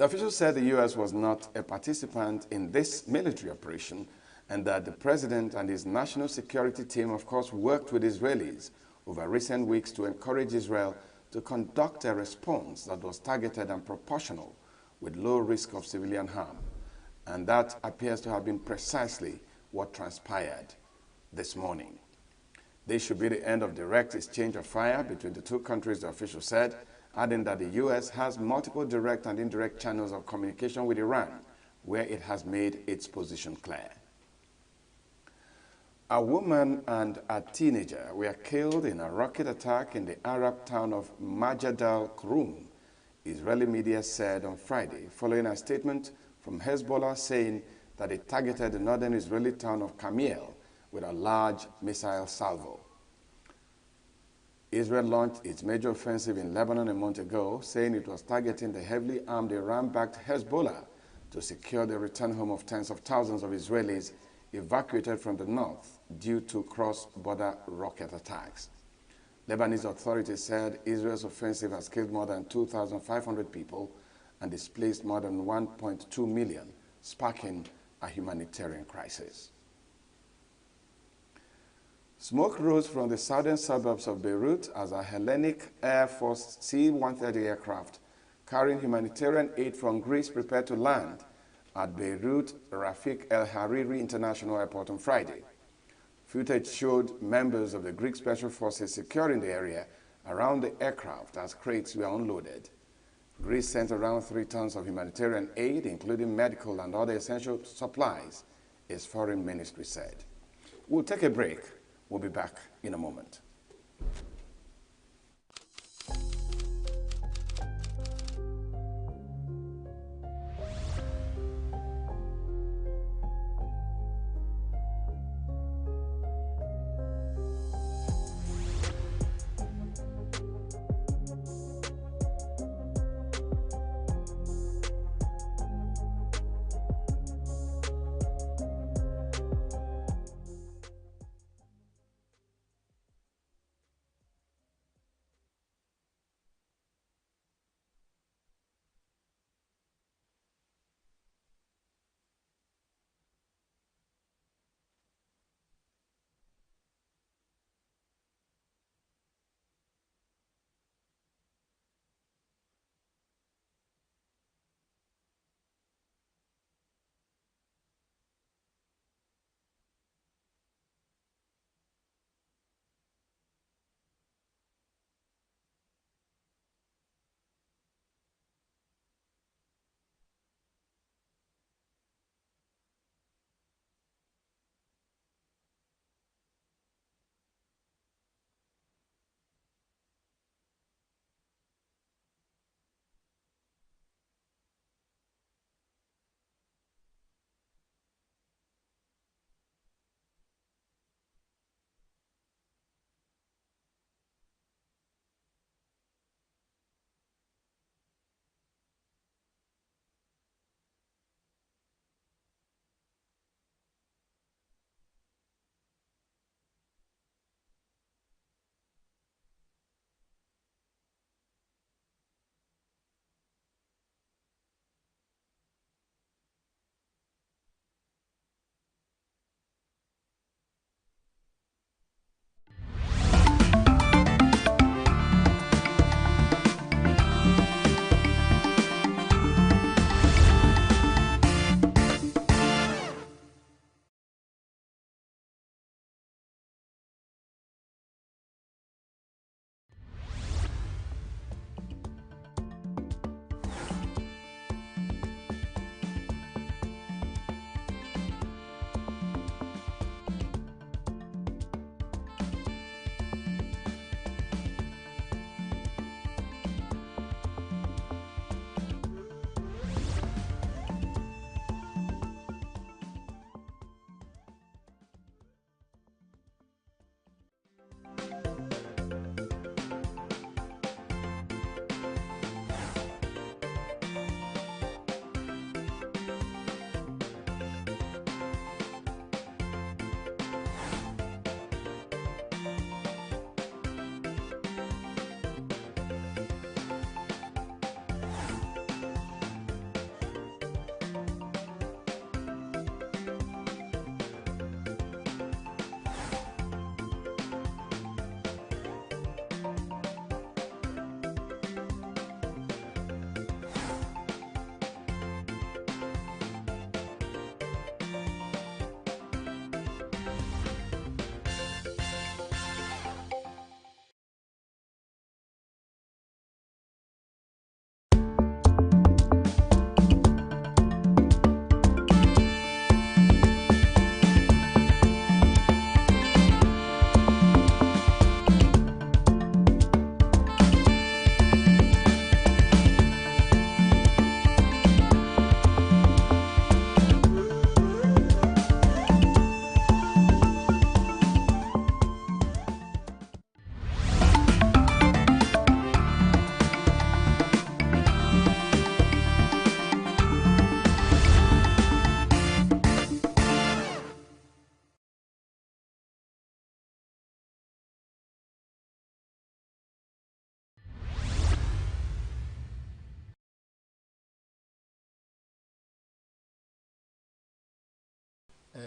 The official said the U.S. was not a participant in this military operation and that the president and his national security team, of course, worked with Israelis over recent weeks to encourage Israel to conduct a response that was targeted and proportional with low risk of civilian harm. And that appears to have been precisely what transpired this morning. This should be the end of direct exchange of fire between the two countries, the official said, adding that the U.S. has multiple direct and indirect channels of communication with Iran, where it has made its position clear. A woman and a teenager were killed in a rocket attack in the Arab town of Majadal Krum, Israeli media said on Friday, following a statement from Hezbollah saying that it targeted the northern Israeli town of Kamiel with a large missile salvo. Israel launched its major offensive in Lebanon a month ago, saying it was targeting the heavily armed Iran-backed Hezbollah to secure the return home of tens of thousands of Israelis evacuated from the north due to cross-border rocket attacks. Lebanese authorities said Israel's offensive has killed more than 2,500 people and displaced more than 1.2 million, sparking a humanitarian crisis. Smoke rose from the southern suburbs of Beirut as a Hellenic Air Force C-130 aircraft carrying humanitarian aid from Greece prepared to land at Beirut Rafik El Hariri International Airport on Friday. Footage showed members of the Greek Special Forces securing the area around the aircraft as crates were unloaded. Greece sent around 3 tons of humanitarian aid, including medical and other essential supplies, its foreign ministry said. We'll take a break. We'll be back in a moment.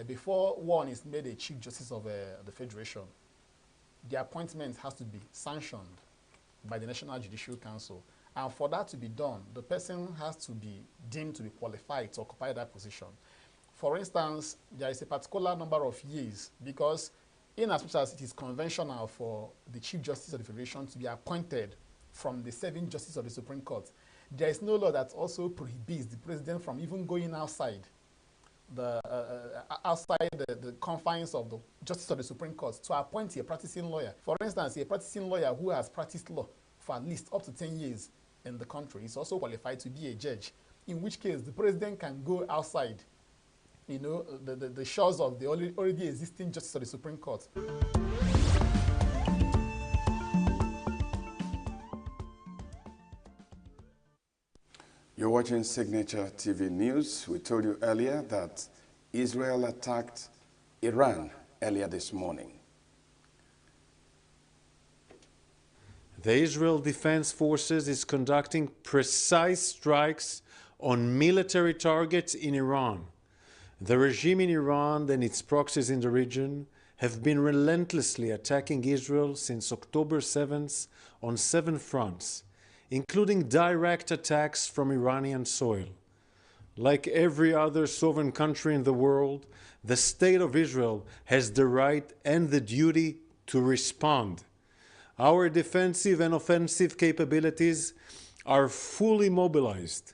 before one is made a Chief Justice of the Federation, the appointment has to be sanctioned by the National Judicial Council. And for that to be done, the person has to be deemed to be qualified to occupy that position. For instance, there is a particular number of years, because in as much as it is conventional for the Chief Justice of the Federation to be appointed from the serving Justice of the Supreme Court, there is no law that also prohibits the president from even going outside the confines of the Justice of the Supreme Court to appoint a practicing lawyer. For instance, a practicing lawyer who has practiced law for at least up to 10 years in the country is also qualified to be a judge, in which case the president can go outside, you know, the shores of the already existing Justice of the Supreme Court. You're watching Signature TV News. We told you earlier that Israel attacked Iran earlier this morning. The Israel Defense Forces is conducting precise strikes on military targets in Iran. The regime in Iran and its proxies in the region have been relentlessly attacking Israel since October 7th on 7 fronts, including direct attacks from Iranian soil. Like every other sovereign country in the world, the State of Israel has the right and the duty to respond. Our defensive and offensive capabilities are fully mobilized.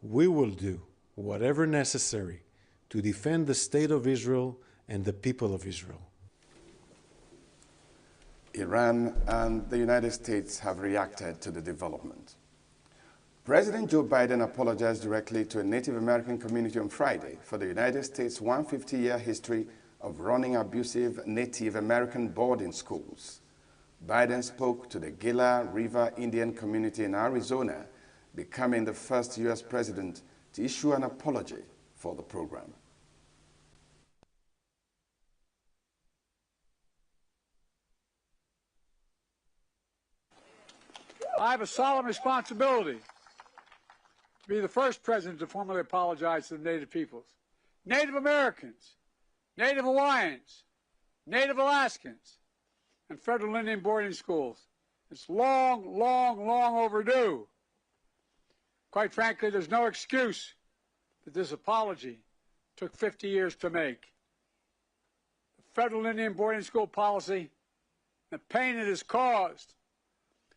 We will do whatever necessary to defend the State of Israel and the people of Israel. Iran and the United States have reacted to the development. President Joe Biden apologized directly to a Native American community on Friday for the United States' 150-year history of running abusive Native American boarding schools. Biden spoke to the Gila River Indian community in Arizona, becoming the first U.S. president to issue an apology for the program. I have a solemn responsibility to be the first president to formally apologize to the Native peoples, Native Americans, Native Hawaiians, Native Alaskans, and federal Indian boarding schools. It's long, long, long overdue. Quite frankly, there's no excuse that this apology took 50 years to make. The federal Indian boarding school policy, the pain it has caused,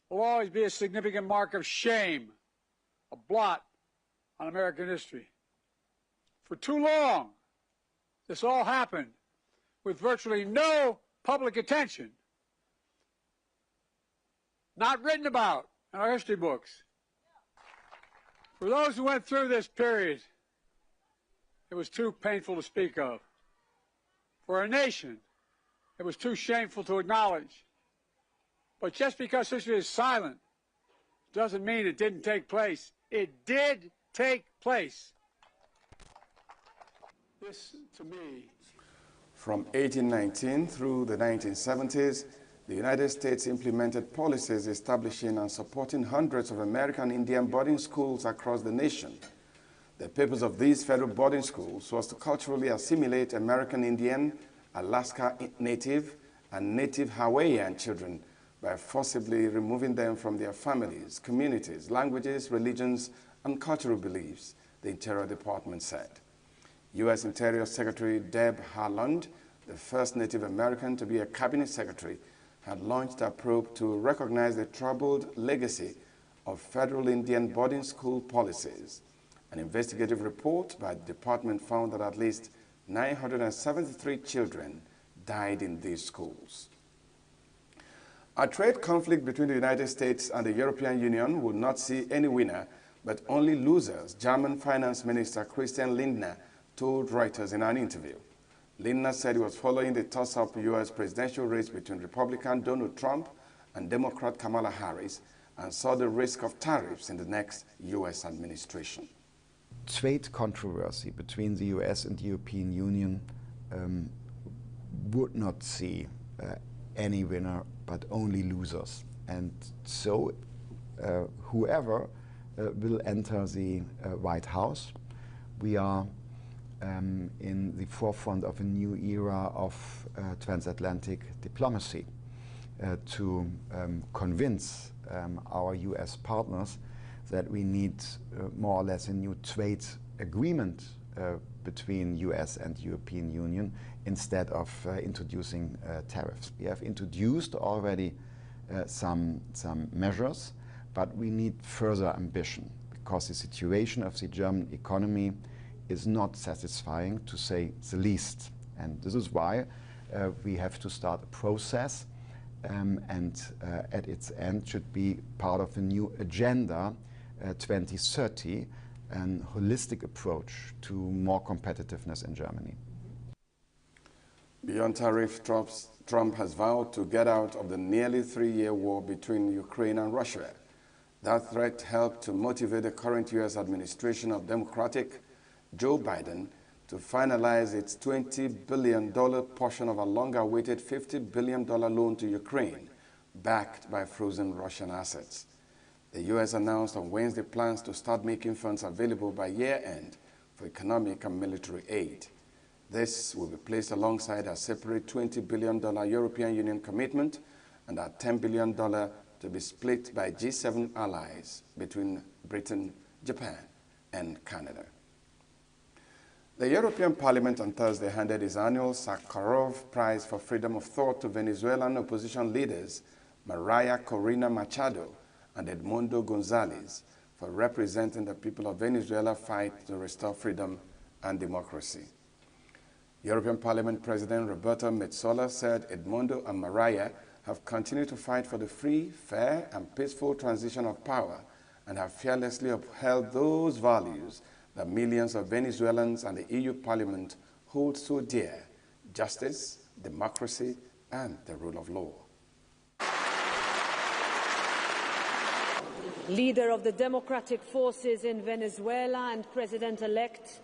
will always be a significant mark of shame, a blot on American history. For too long, this all happened with virtually no public attention, not written about in our history books. For those who went through this period, it was too painful to speak of. For a nation, it was too shameful to acknowledge. But just because history is silent doesn't mean it didn't take place. It did take place. This, to me... From 1819 through the 1970s, the United States implemented policies establishing and supporting hundreds of American Indian boarding schools across the nation. The purpose of these federal boarding schools was to culturally assimilate American Indian, Alaska Native, and Native Hawaiian children by forcibly removing them from their families, communities, languages, religions, and cultural beliefs, the Interior Department said. U.S. Interior Secretary Deb Haaland, the first Native American to be a cabinet secretary, had launched a probe to recognize the troubled legacy of federal Indian boarding school policies. An investigative report by the department found that at least 973 children died in these schools. A trade conflict between the United States and the European Union would not see any winner, but only losers, German Finance Minister Christian Lindner told Reuters in an interview. Lindner said he was following the toss-up U.S. presidential race between Republican Donald Trump and Democrat Kamala Harris and saw the risk of tariffs in the next U.S. administration. Trade controversy between the US and the European Union would not see any winner, but only losers. And so whoever will enter the White House, we are in the forefront of a new era of transatlantic diplomacy to convince our US partners that we need more or less a new trade agreement between US and European Union instead of introducing tariffs. We have introduced already some measures, but we need further ambition because the situation of the German economy is not satisfying, to say the least. And this is why we have to start a process and at its end should be part of a new agenda 2030, an holistic approach to more competitiveness in Germany. Beyond tariff, Trump has vowed to get out of the nearly 3-year war between Ukraine and Russia. That threat helped to motivate the current U.S. administration of Democratic Joe Biden to finalize its $20 billion portion of a long-awaited $50 billion loan to Ukraine, backed by frozen Russian assets. The U.S. announced on Wednesday plans to start making funds available by year-end for economic and military aid. This will be placed alongside a separate $20 billion European Union commitment and a $10 billion to be split by G7 allies between Britain, Japan, and Canada. The European Parliament on Thursday handed its annual Sakharov Prize for Freedom of Thought to Venezuelan opposition leaders Maria Corina Machado and Edmundo Gonzalez for representing the people of Venezuela's fight to restore freedom and democracy. European Parliament President Roberta Metsola said Edmundo and Maria have continued to fight for the free, fair, and peaceful transition of power and have fearlessly upheld those values that millions of Venezuelans and the EU Parliament hold so dear: justice, democracy, and the rule of law. Leader of the democratic forces in Venezuela and President-elect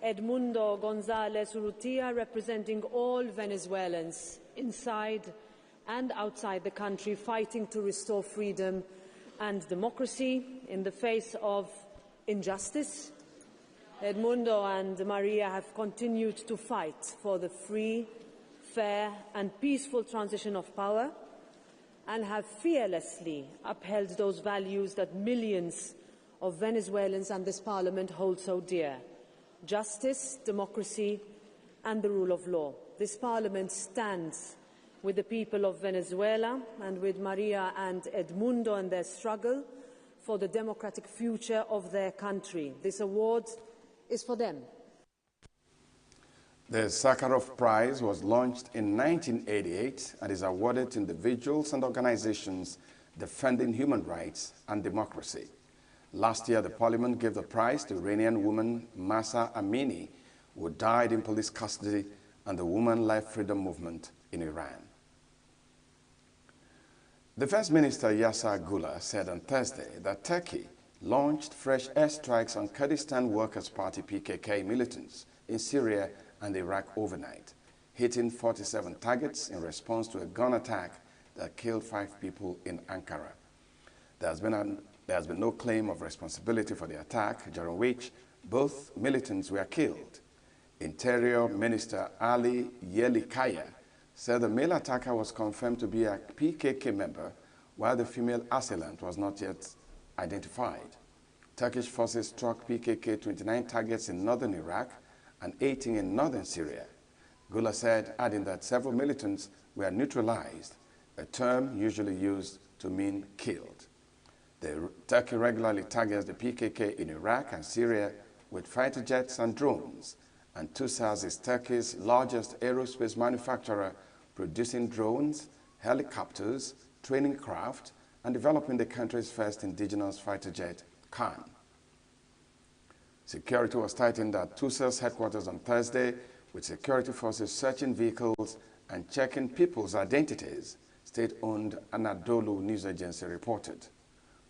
Edmundo González Urrutia, representing all Venezuelans inside and outside the country, fighting to restore freedom and democracy in the face of injustice. Edmundo and Maria have continued to fight for the free, fair and peaceful transition of power and have fearlessly upheld those values that millions of Venezuelans and this Parliament hold so dear: justice, democracy and the rule of law. This Parliament stands with the people of Venezuela and with Maria and Edmundo in their struggle for the democratic future of their country. This award is for them. The Sakharov Prize was launched in 1988 and is awarded to individuals and organizations defending human rights and democracy. Last year, the Parliament gave the prize to Iranian woman Mahsa Amini, who died in police custody, and the Women Life Freedom Movement in Iran. Defense Minister Yasser Gula said on Thursday that Turkey launched fresh airstrikes on Kurdistan Workers' Party PKK militants in Syria and Iraq overnight, hitting 47 targets in response to a gun attack that killed 5 people in Ankara. There has been no claim of responsibility for the attack, during which both militants were killed. Interior Minister Ali Yerlikaya said the male attacker was confirmed to be a PKK member, while the female assailant was not yet identified. Turkish forces struck PKK 29 targets in northern Iraq and 18 in northern Syria. Gula said, adding that several militants were neutralized, a term usually used to mean killed. Turkey regularly targets the PKK in Iraq and Syria with fighter jets and drones, and Tusas is Turkey's largest aerospace manufacturer, producing drones, helicopters, training craft, and developing the country's first indigenous fighter jet, Khan. Security was tightened at Tusas headquarters on Thursday, with security forces searching vehicles and checking people's identities, state-owned Anadolu news agency reported.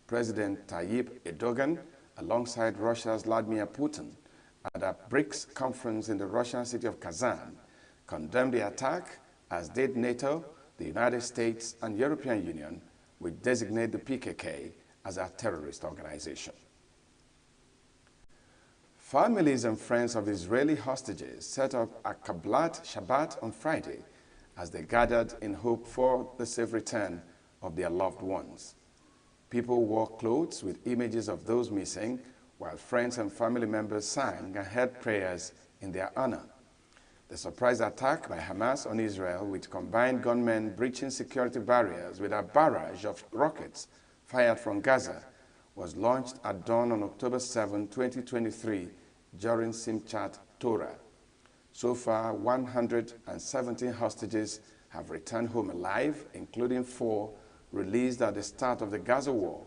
President Tayyip Erdogan, alongside Russia's Vladimir Putin, at a BRICS conference in the Russian city of Kazan, condemned the attack, as did NATO, the United States, and European Union, which designate the PKK as a terrorist organization. Families and friends of Israeli hostages set up a Kabbalat Shabbat on Friday as they gathered in hope for the safe return of their loved ones. People wore clothes with images of those missing, while friends and family members sang and held prayers in their honor. The surprise attack by Hamas on Israel, with combined gunmen breaching security barriers with a barrage of rockets fired from Gaza, was launched at dawn on October 7, 2023, during Simchat Torah. So far, 117 hostages have returned home alive, including 4 released at the start of the Gaza war.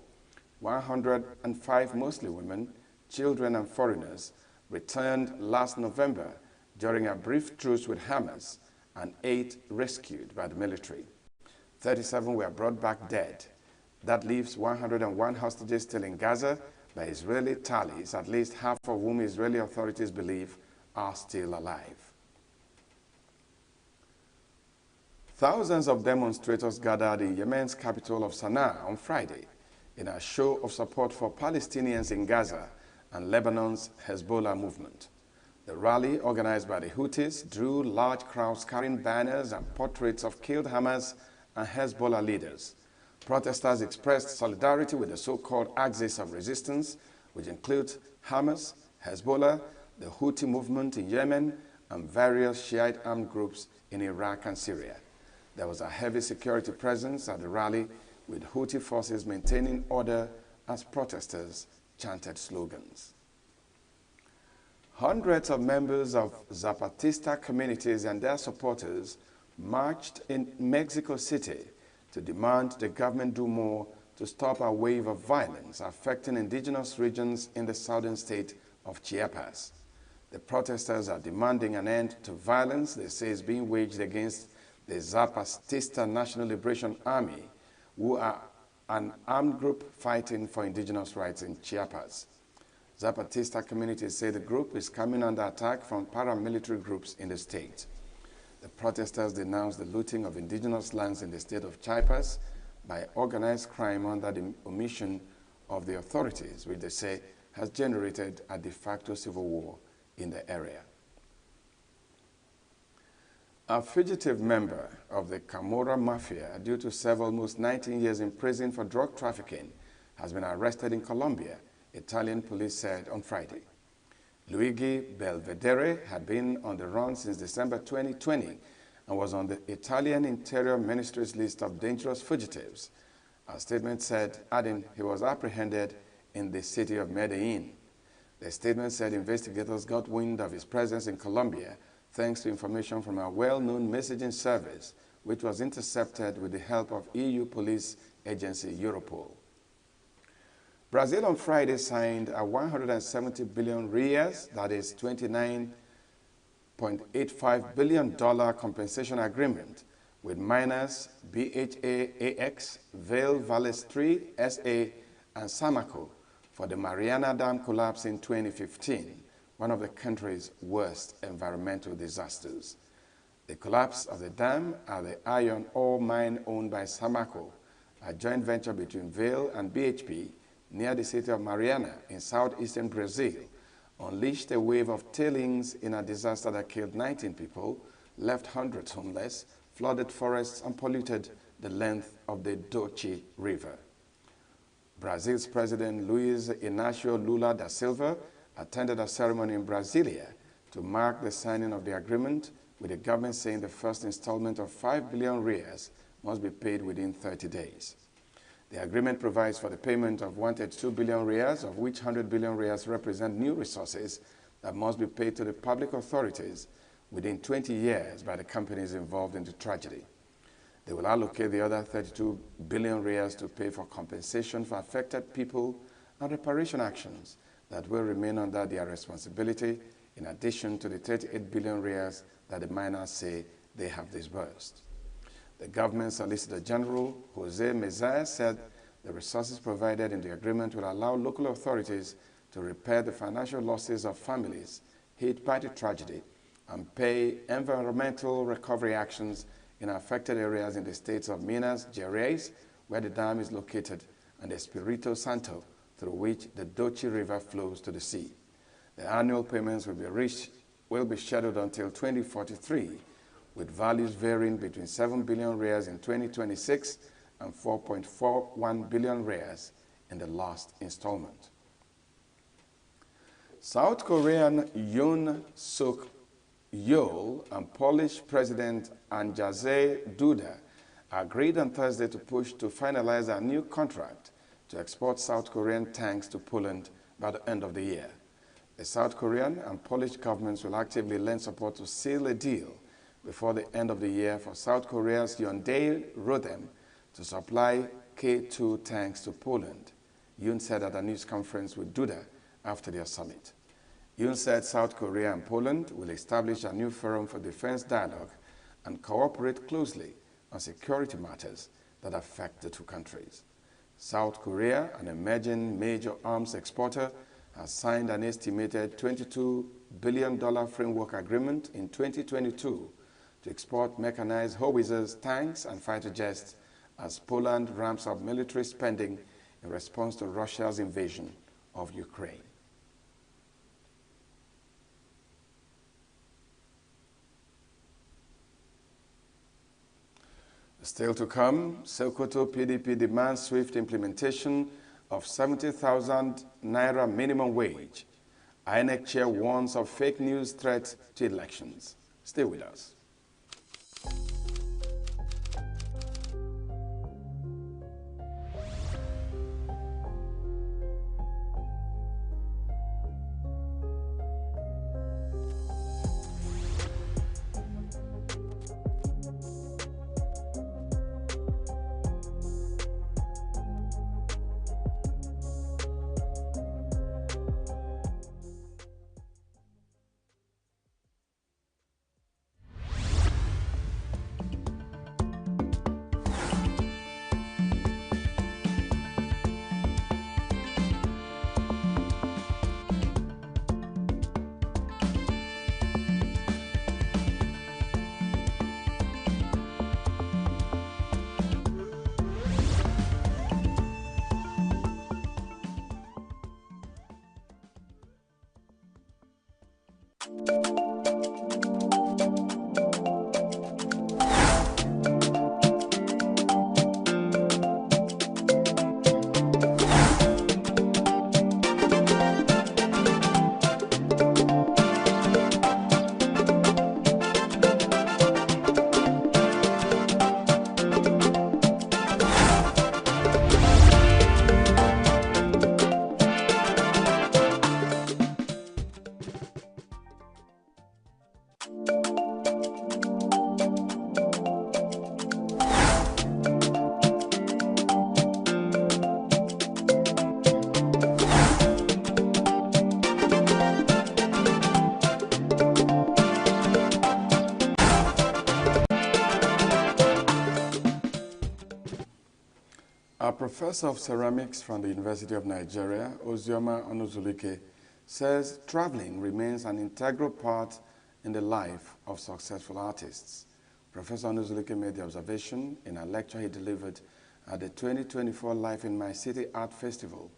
105, mostly women, children, and foreigners, returned last November during a brief truce with Hamas, and 8 rescued by the military. 37 were brought back dead. That leaves 101 hostages still in Gaza. By Israeli tallies, at least half of whom Israeli authorities believe are still alive. Thousands of demonstrators gathered in Yemen's capital of Sana'a on Friday in a show of support for Palestinians in Gaza and Lebanon's Hezbollah movement. The rally, organized by the Houthis, drew large crowds carrying banners and portraits of killed Hamas and Hezbollah leaders. Protesters expressed solidarity with the so-called axis of resistance, which includes Hamas, Hezbollah, the Houthi movement in Yemen, and various Shiite armed groups in Iraq and Syria. There was a heavy security presence at the rally, with Houthi forces maintaining order as protesters chanted slogans. Hundreds of members of Zapatista communities and their supporters marched in Mexico City to demand the government do more to stop a wave of violence affecting indigenous regions in the southern state of Chiapas. The protesters are demanding an end to violence they say is being waged against the Zapatista National Liberation Army, who are an armed group fighting for indigenous rights in Chiapas. Zapatista communities say the group is coming under attack from paramilitary groups in the state. The protesters denounced the looting of indigenous lands in the state of Chiapas by organized crime under the omission of the authorities, which they say has generated a de facto civil war in the area. A fugitive member of the Camorra Mafia, due to serve almost 19 years in prison for drug trafficking, has been arrested in Colombia, Italian police said on Friday. Luigi Belvedere had been on the run since December 2020 and was on the Italian Interior Ministry's list of dangerous fugitives. A statement said, adding he was apprehended in the city of Medellin. The statement said investigators got wind of his presence in Colombia thanks to information from a well-known messaging service, which was intercepted with the help of EU police agency Europol. Brazil on Friday signed a 170 billion reais, that is $29.85 billion compensation agreement with miners BHA-AX, Vale Valestri SA, and Samaco for the Mariana Dam collapse in 2015, one of the country's worst environmental disasters. The collapse of the dam at the iron ore mine owned by Samaco, a joint venture between Vale and BHP, near the city of Mariana in southeastern Brazil, unleashed a wave of tailings in a disaster that killed 19 people, left hundreds homeless, flooded forests, and polluted the length of the Doce River. Brazil's President Luiz Inácio Lula da Silva attended a ceremony in Brasilia to mark the signing of the agreement, with the government saying the first installment of 5 billion reais must be paid within 30 days. The agreement provides for the payment of 132 billion reais, of which 100 billion reais represent new resources that must be paid to the public authorities within 20 years by the companies involved in the tragedy. They will allocate the other 32 billion reais to pay for compensation for affected people and reparation actions that will remain under their responsibility, in addition to the 38 billion reais that the miners say they have disbursed. The government Solicitor General, Jose Mezia, said the resources provided in the agreement will allow local authorities to repair the financial losses of families hit by the tragedy and pay environmental recovery actions in affected areas in the states of Minas Gerais, where the dam is located, and Espírito Santo, through which the Doce River flows to the sea. The annual payments will be scheduled until 2043, with values varying between 7 billion riyals in 2026 and 4.41 billion riyals in the last installment. South Korean Yoon Suk Yeol and Polish President Andrzej Duda agreed on Thursday to push to finalize a new contract to export South Korean tanks to Poland by the end of the year. The South Korean and Polish governments will actively lend support to seal a deal before the end of the year for South Korea's Hyundai Rodem to supply K2 tanks to Poland, Yoon said at a news conference with Duda after their summit. Yoon said South Korea and Poland will establish a new forum for defense dialogue and cooperate closely on security matters that affect the two countries. South Korea, an emerging major arms exporter, has signed an estimated $22 billion framework agreement in 2022 to export mechanized howitzers, tanks, and fighter jets as Poland ramps up military spending in response to Russia's invasion of Ukraine. Still to come, Sokoto PDP demands swift implementation of 70,000 naira minimum wage. INEC chair warns of fake news threat to elections. Stay with us. A professor of ceramics from the University of Nigeria, Ozioma Onuzulike, says traveling remains an integral part in the life of successful artists. Professor Onuzulike made the observation in a lecture he delivered at the 2024 Life in My City Art Festival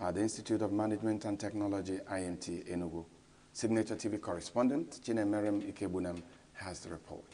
at the Institute of Management and Technology, IMT, ENUGU. Signature TV correspondent Chinemerem Ikebunam has the report.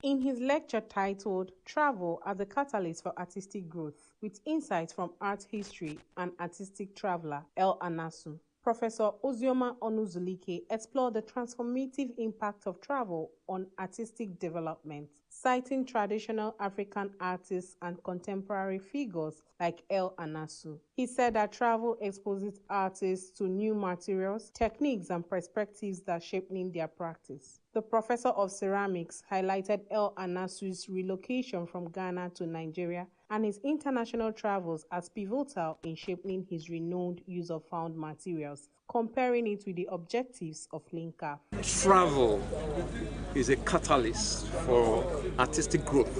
In his lecture titled Travel as a Catalyst for Artistic Growth, with insights from art history and artistic traveler El Anasu, Professor Ozioma Onuzulike explored the transformative impact of travel on artistic development, citing traditional African artists and contemporary figures like El Anasu. He said that travel exposes artists to new materials, techniques, and perspectives that shape their practice. The professor of ceramics highlighted El Anasu's relocation from Ghana to Nigeria and his international travels as pivotal in shaping his renowned use of found materials, comparing it with the objectives of LINCAF. Travel is a catalyst for artistic growth.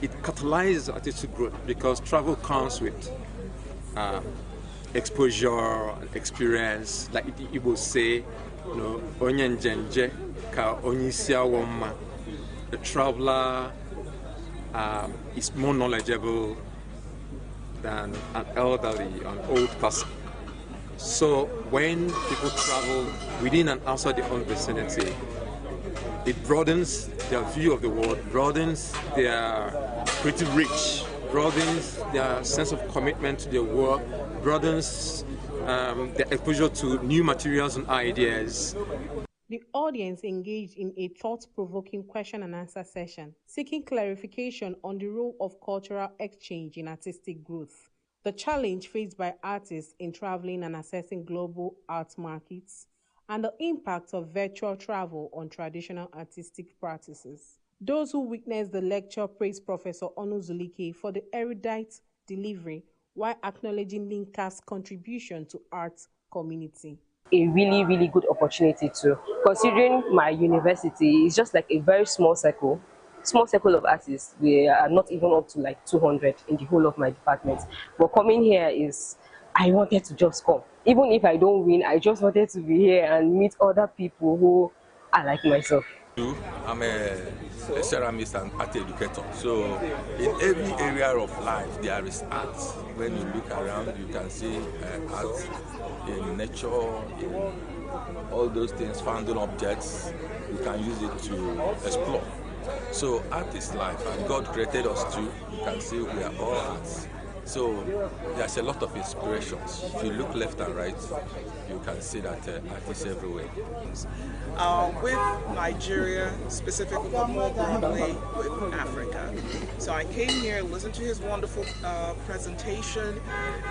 It catalyzes artistic growth because travel comes with exposure, experience, like it will say, the traveler is more knowledgeable than an elderly, an old person. So when people travel within and outside their own vicinity, it broadens their view of the world, broadens their creative reach, broadens their sense of commitment to their work, broadens their exposure to new materials and ideas. The audience engaged in a thought-provoking question and answer session, seeking clarification on the role of cultural exchange in artistic growth, the challenge faced by artists in traveling and accessing global art markets, and the impact of virtual travel on traditional artistic practices. Those who witnessed the lecture praised Professor Onuzulike for the erudite delivery while acknowledging Linka's contribution to art community. A really, really good opportunity to, considering my university is just like a very small circle of artists. We are not even up to like 200 in the whole of my department. But coming here is, I wanted to just come. Even if I don't win, I just wanted to be here and meet other people who are like myself. I'm a ceramist and art educator. So in every area of life there is art. When you look around, you can see art in nature, in all those things, founding objects. You can use it to explore. So art is life, and God created us too. You can see we are all arts. So there's a lot of inspirations. If you look left and right, you can see that art is everywhere. With Nigeria, specifically, but more broadly with Africa. So I came here, listened to his wonderful presentation,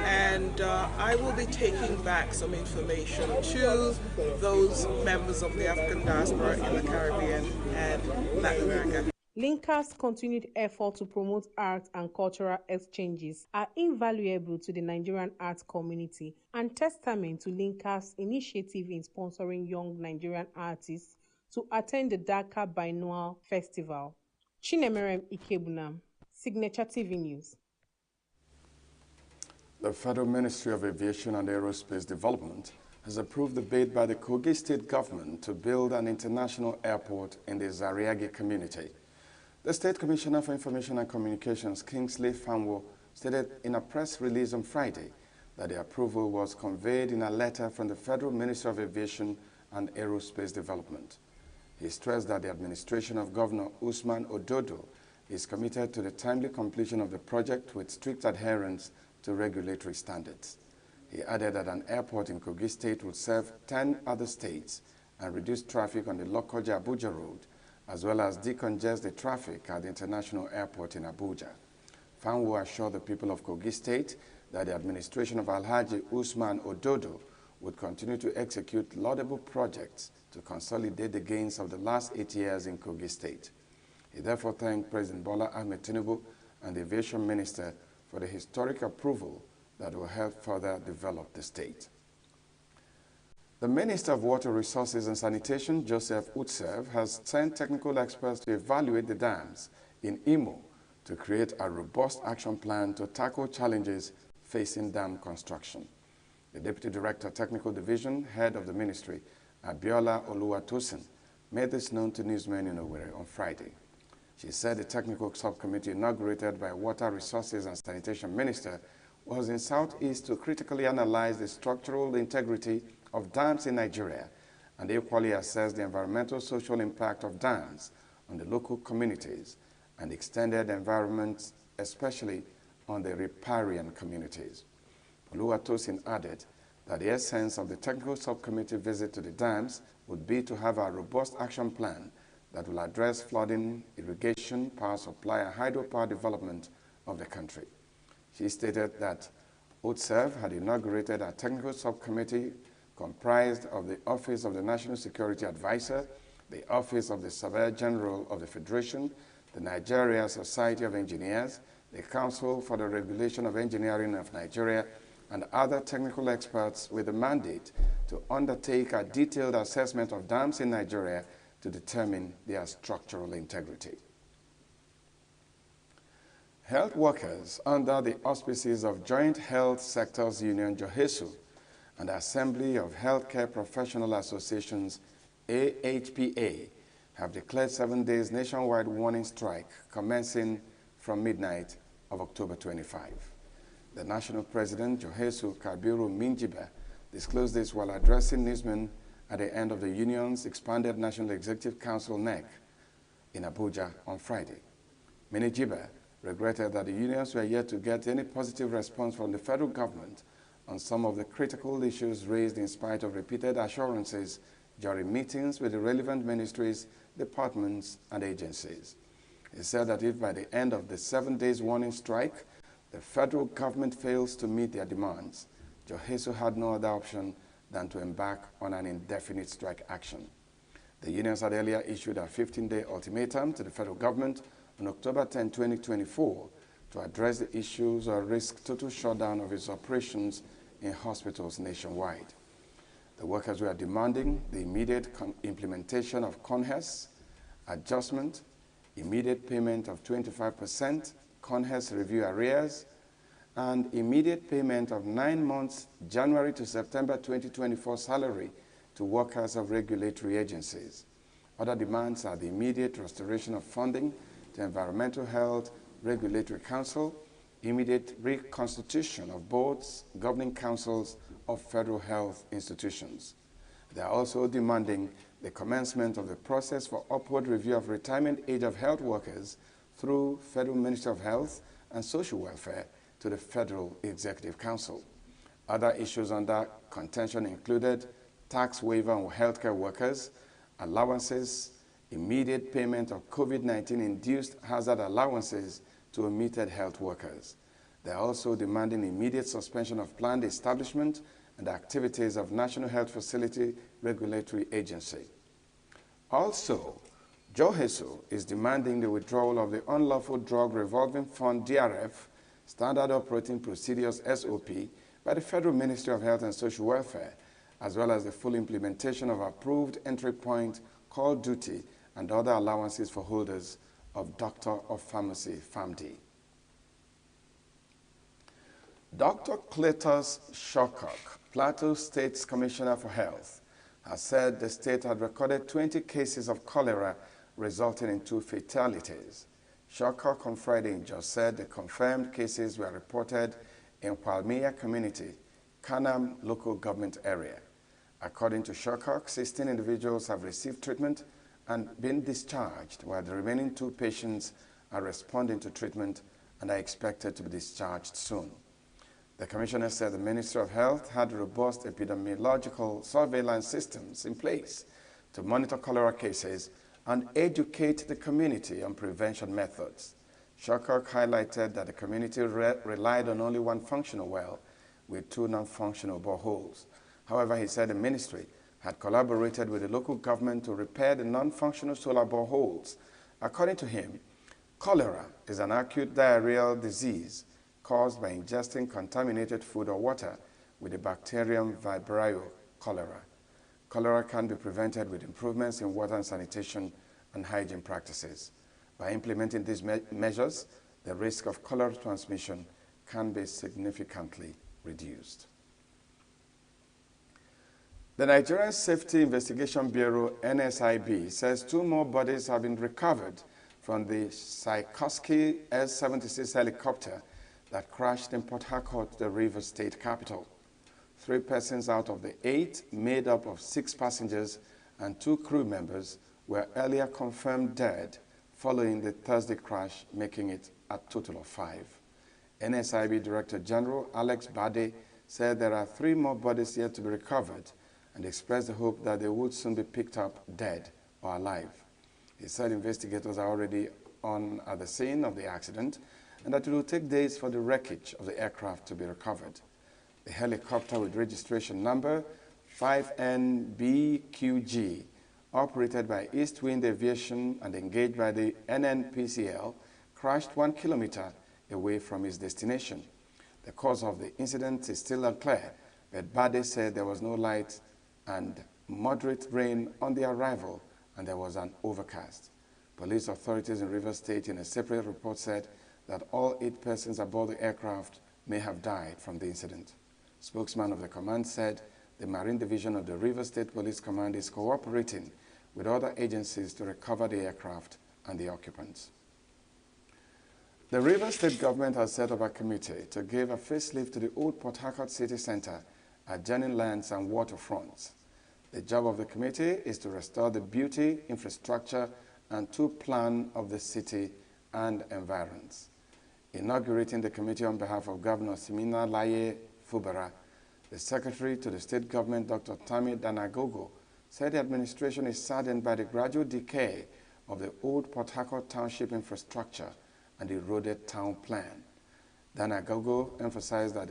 and I will be taking back some information to those members of the African diaspora in the Caribbean and Latin America. Linka's continued effort to promote art and cultural exchanges are invaluable to the Nigerian art community and testament to Linka's initiative in sponsoring young Nigerian artists to attend the Dakar Biennial Festival. Chinemerem Ikebuna, Signature TV News. The Federal Ministry of Aviation and Aerospace Development has approved the bid by the Kogi State government to build an international airport in the Zariagi community. The State Commissioner for Information and Communications, Kingsley Fanwo, stated in a press release on Friday that the approval was conveyed in a letter from the Federal Ministry of Aviation and Aerospace Development. He stressed that the administration of Governor Usman Ododo is committed to the timely completion of the project with strict adherence to regulatory standards. He added that an airport in Kogi State would serve 10 other states and reduce traffic on the Lokoja-Abuja road, as well as decongest the traffic at the international airport in Abuja. Fanwo assured the people of Kogi State that the administration of Alhaji Usman Ododo would continue to execute laudable projects to consolidate the gains of the last 8 years in Kogi State. He therefore thanked President Bola Ahmed Tinubu and the Aviation Minister for the historic approval that will help further develop the state. The Minister of Water Resources and Sanitation, Joseph Utsev, has sent technical experts to evaluate the dams in Imo to create a robust action plan to tackle challenges facing dam construction. The Deputy Director, Technical Division, Head of the Ministry, Abiola Oluwatosin, made this known to newsmen in Owerri on Friday. She said the technical subcommittee inaugurated by Water Resources and Sanitation Minister was in Southeast to critically analyze the structural integrity of dams in Nigeria and equally assess the environmental social impact of dams on the local communities and extended environments, especially on the riparian communities. Oluwatosin added that the essence of the technical subcommittee visit to the dams would be to have a robust action plan that will address flooding, irrigation, power supply, and hydropower development of the country. She stated that Utsev had inaugurated a technical subcommittee comprised of the Office of the National Security Advisor, the Office of the Surveyor General of the Federation, the Nigeria Society of Engineers, the Council for the Regulation of Engineering of Nigeria, and other technical experts with the mandate to undertake a detailed assessment of dams in Nigeria to determine their structural integrity. Health workers under the auspices of Joint Health Sectors Union, JOHESU, and Assembly of Healthcare Professional Associations, AHPA, have declared 7 days nationwide warning strike commencing from midnight of October 25. The national president, Johesu Kabiru Minjiba, disclosed this while addressing newsmen at the end of the union's expanded National Executive Council NEC in Abuja on Friday. Minijiba regretted that the unions were yet to get any positive response from the federal government on some of the critical issues raised in spite of repeated assurances during meetings with the relevant ministries, departments, and agencies. He said that if by the end of the 7 days warning strike, the federal government fails to meet their demands, Joheso had no other option than to embark on an indefinite strike action. The unions had earlier issued a 15-day ultimatum to the federal government on October 10, 2024, to address the issues or risk total shutdown of its operations in hospitals nationwide. The workers were demanding the immediate implementation of CONHES adjustment, immediate payment of 25% CONHES review arrears, and immediate payment of 9 months January to September 2024 salary to workers of regulatory agencies. Other demands are the immediate restoration of funding to Environmental Health Regulatory Council, immediate reconstitution of boards, governing councils of federal health institutions. They are also demanding the commencement of the process for upward review of retirement age of health workers through Federal Ministry of Health and Social Welfare to the Federal Executive Council. Other issues under contention included tax waiver on healthcare workers, allowances, immediate payment of COVID-19 induced hazard allowances to omitted health workers. They are also demanding immediate suspension of planned establishment and activities of National Health Facility Regulatory Agency. Also, Joheso is demanding the withdrawal of the Unlawful Drug Revolving Fund DRF, Standard Operating Procedures SOP, by the Federal Ministry of Health and Social Welfare, as well as the full implementation of approved entry point, call duty, and other allowances for holders of Doctor of Pharmacy (PharmD). Dr. Cletus Shokok, Plateau State's Commissioner for Health, has said the state had recorded 20 cases of cholera, resulting in 2 fatalities. Shokok on Friday in Jos said the confirmed cases were reported in Palmia Community, Kanam local government area. According to Shokok, 16 individuals have received treatment and been discharged, while the remaining 2 patients are responding to treatment and are expected to be discharged soon. The commissioner said the Ministry of Health had robust epidemiological surveillance systems in place to monitor cholera cases and educate the community on prevention methods. Shokok highlighted that the community relied on only 1 functional well with 2 non-functional boreholes. However, he said the ministry had collaborated with the local government to repair the non-functional solar boreholes. According to him, cholera is an acute diarrheal disease caused by ingesting contaminated food or water with the bacterium Vibrio cholera. Cholera can be prevented with improvements in water and sanitation and hygiene practices. By implementing these measures, the risk of cholera transmission can be significantly reduced. The Nigerian Safety Investigation Bureau, NSIB, says 2 more bodies have been recovered from the Sikorsky S-76 helicopter that crashed in Port Harcourt, the Rivers State capital. 3 persons out of the 8, made up of 6 passengers and 2 crew members, were earlier confirmed dead following the Thursday crash, making it a total of 5. NSIB Director General Alex Bade said there are 3 more bodies yet to be recovered and expressed the hope that they would soon be picked up dead or alive. He said investigators are already at the scene of the accident and that it will take days for the wreckage of the aircraft to be recovered. The helicopter with registration number 5NBQG, operated by East Wind Aviation and engaged by the NNPCL, crashed 1 kilometer away from its destination. The cause of the incident is still unclear, but Bade said there was no light and moderate rain on the arrival, and there was an overcast. Police authorities in Rivers State in a separate report said that all 8 persons aboard the aircraft may have died from the incident. Spokesman of the command said the Marine Division of the Rivers State Police Command is cooperating with other agencies to recover the aircraft and the occupants. The Rivers State government has set up a committee to give a facelift to the old Port Harcourt city center adjoining lands and waterfronts. The job of the committee is to restore the beauty, infrastructure, and plan of the city and environs. Inaugurating the committee on behalf of Governor Simina Laye Fubara, the Secretary to the State Government, Dr. Tammy Danagogo, said the administration is saddened by the gradual decay of the old Port Harcourt Township infrastructure and the eroded town plan. Danagogo emphasized that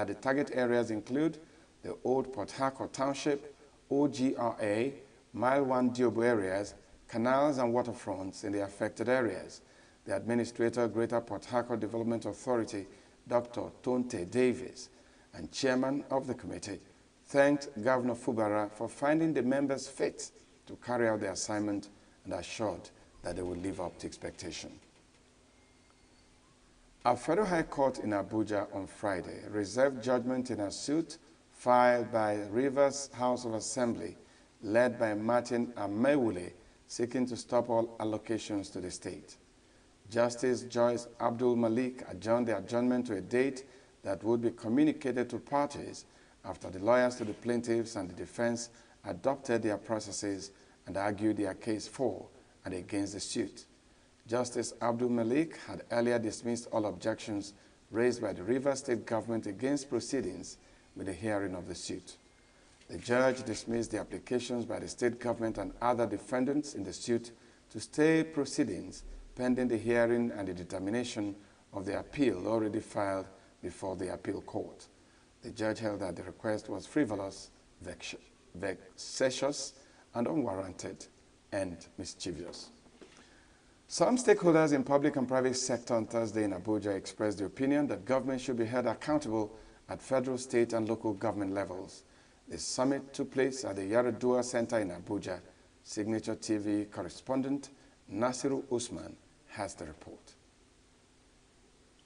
the target areas include the old Port Harcourt Township, OGRA, Mile 1 Diobo areas, canals and waterfronts in the affected areas. The Administrator, Greater Port Harcourt Development Authority, Dr. Tonte Davis, and Chairman of the committee, thanked Governor Fubara for finding the members fit to carry out the assignment and assured that they will live up to expectation. Our Federal High Court in Abuja on Friday reserved judgment in a suit filed by Rivers House of Assembly, led by Martin Amewule, seeking to stop all allocations to the state. Justice Joyce Abdul Malik adjourned the adjournment to a date that would be communicated to parties after the lawyers to the plaintiffs and the defense adopted their processes and argued their case for and against the suit. Justice Abdul Malik had earlier dismissed all objections raised by the Rivers State government against proceedings with the hearing of the suit. The judge dismissed the applications by the state government and other defendants in the suit to stay proceedings pending the hearing and the determination of the appeal already filed before the appeal court. The judge held that the request was frivolous, vexatious, and unwarranted, and mischievous. Some stakeholders in public and private sector on Thursday in Abuja expressed the opinion that government should be held accountable at federal, state, and local government levels. The summit took place at the Yaradua Center in Abuja. Signature TV correspondent Nasiru Usman has the report.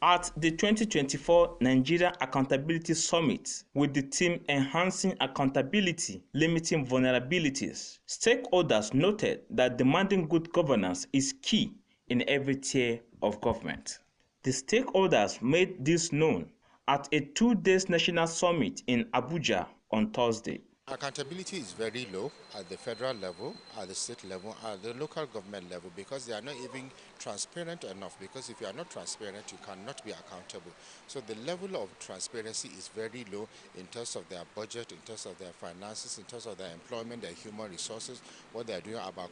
At the 2024 Nigeria Accountability Summit, with the theme Enhancing Accountability, Limiting Vulnerabilities, stakeholders noted that demanding good governance is key in every tier of government. The stakeholders made this known at a two-day national summit in Abuja on Thursday. Accountability is very low at the federal level, at the state level, at the local government level, because they are not even transparent enough. Because if you are not transparent, you cannot be accountable. So the level of transparency is very low in terms of their budget, in terms of their finances, in terms of their employment, their human resources, what they are doing about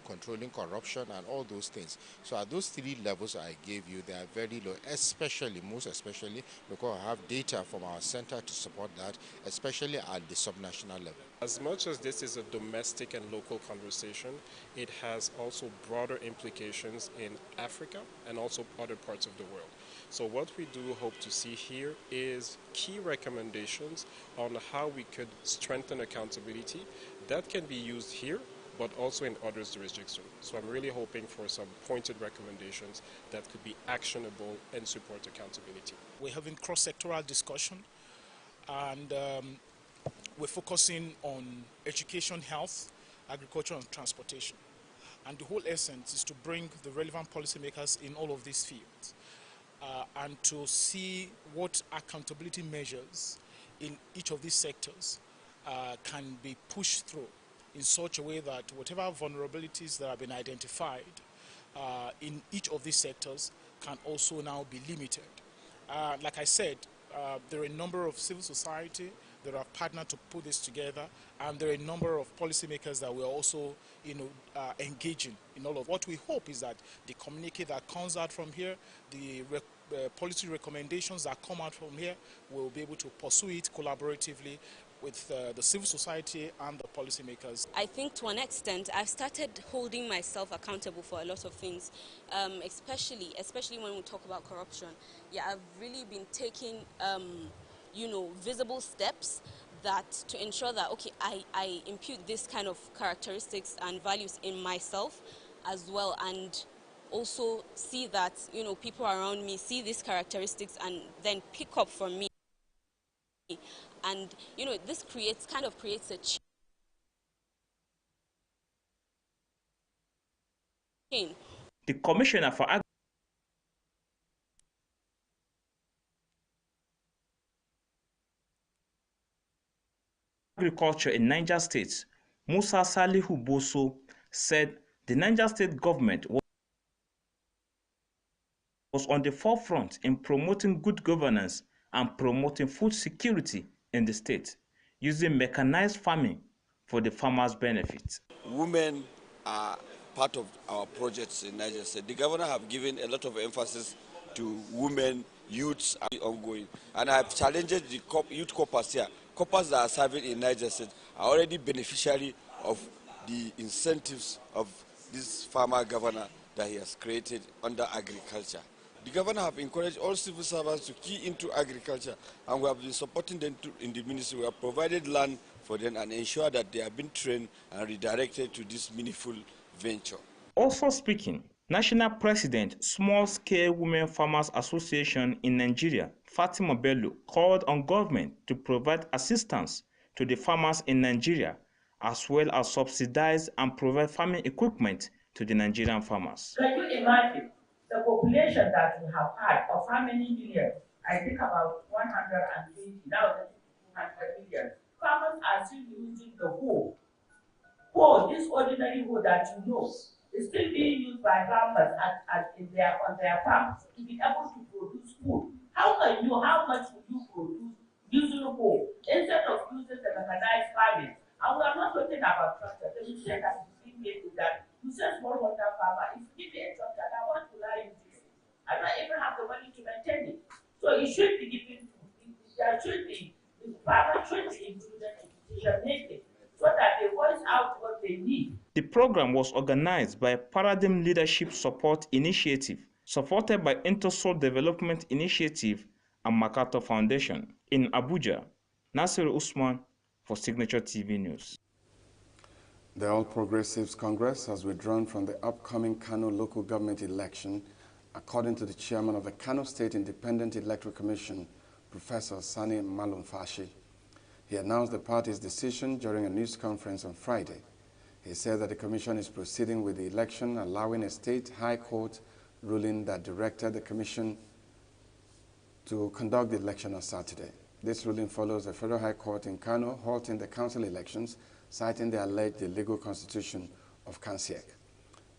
controlling corruption and all those things. So at those three levels I gave you, they are very low, especially, most especially, because I have data from our center to support that, especially at the subnational level. As much as this is a domestic and local conversation, it has also broader implications in Africa and also other parts of the world. So what we do hope to see here is key recommendations on how we could strengthen accountability that can be used here, but also in other jurisdictions. So I'm really hoping for some pointed recommendations that could be actionable and support accountability. We're having cross-sectoral discussion, and we're focusing on education, health, agriculture, and transportation. And the whole essence is to bring the relevant policymakers in all of these fields and to see what accountability measures in each of these sectors can be pushed through in such a way that whatever vulnerabilities that have been identified in each of these sectors can also now be limited. Like I said, there are a number of civil society that have partnered to put this together, and there are a number of policymakers that we're also, engaging in all of. What we hope is that the communique that comes out from here, the policy recommendations that come out from here, we'll be able to pursue it collaboratively with the civil society and the policymakers. I think to an extent I've started holding myself accountable for a lot of things, especially when we talk about corruption. Yeah, I've really been taking visible steps that to ensure that, okay, I impute this kind of characteristics and values in myself as well, and also see that, people around me see these characteristics and then pick up from me. And, this creates a chain. The Commissioner for Agriculture in Niger State, Musa Salihu Boso, said the Niger State government was on the forefront in promoting good governance and promoting food security in the state, using mechanized farming for the farmers' benefit. Women are part of our projects in Niger State. The governor have given a lot of emphasis to women, youths are ongoing. And I have challenged the youth corpers here. Corpers that are serving in Niger State are already beneficiary of the incentives of this farmer governor that he has created under agriculture. The governor have encouraged all civil servants to key into agriculture, and we have been supporting them in the ministry. We have provided land for them and ensure that they have been trained and redirected to this meaningful venture. Also speaking, National President, Small Scale Women Farmers Association in Nigeria, Fatima Bello, called on government to provide assistance to the farmers in Nigeria, as well as subsidize and provide farming equipment to the Nigerian farmers. Can you imagine the population that we have had of how many millions? I think about 120, now that's 200 million. Farmers are still using the hoe. This ordinary hoe that you know is still being used by farmers on their farms to be able to produce food. How much will you produce using hoe instead of using the mechanized farming? And we are not talking about tractors. The mistake that is being made is that you say smallholder farmer, if you give me a tractor, I want to lie this. I don't even have the money to maintain it. So it should be given to, there should be, the farmer should be included in decision making so that they voice out what they need. The program was organized by Paradigm Leadership Support Initiative, supported by Intersol Development Initiative and MacArthur Foundation. In Abuja, Nasir Usman for Signature TV News. The All Progressives Congress has withdrawn from the upcoming Kano local government election, according to the chairman of the Kano State Independent Electoral Commission, Professor Sani Malumfashi. He announced the party's decision during a news conference on Friday. He said that the commission is proceeding with the election, allowing a state high court ruling that directed the commission to conduct the election on Saturday. This ruling follows the Federal High Court in Kano halting the council elections, citing the alleged illegal constitution of Kansiek.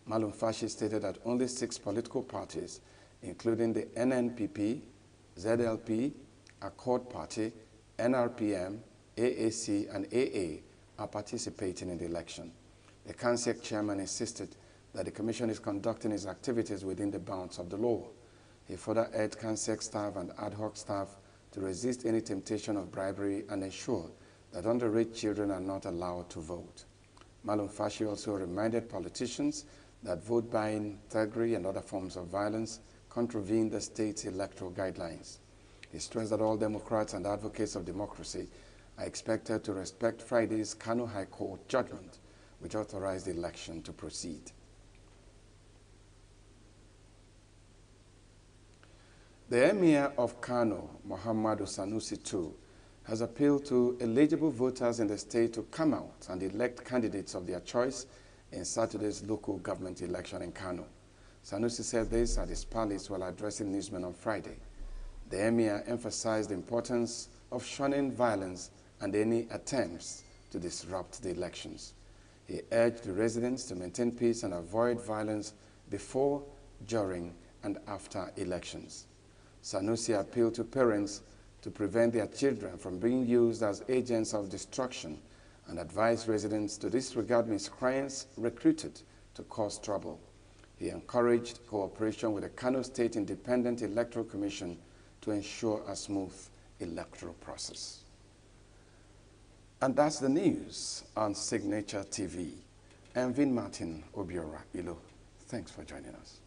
Malum Fashi stated that only 6 political parties, including the NNPP, ZLP, Accord Party, NRPM, AAC, and AA, are participating in the election. The Kansiek chairman insisted that the commission is conducting its activities within the bounds of the law. He further urged Kansiek staff and ad hoc staff to resist any temptation of bribery and ensure that underage children are not allowed to vote. Malum Fashi also reminded politicians that vote buying, thuggery, and other forms of violence contravene the state's electoral guidelines. He stressed that all Democrats and advocates of democracy are expected to respect Friday's Kano High Court judgment, which authorized the election to proceed. The Emir of Kano, Muhammadu Sanusi II, has appealed to eligible voters in the state to come out and elect candidates of their choice in Saturday's local government election in Kano. Sanusi said this at his palace while addressing newsmen on Friday. The Emir emphasized the importance of shunning violence and any attempts to disrupt the elections. He urged the residents to maintain peace and avoid violence before, during, and after elections. Sanusi appealed to parents to prevent their children from being used as agents of destruction and advised residents to disregard miscreants recruited to cause trouble. He encouraged cooperation with the Kano State Independent Electoral Commission to ensure a smooth electoral process. And that's the news on Signature TV. I'm Vin Martin Obiora Ilo. Thanks for joining us.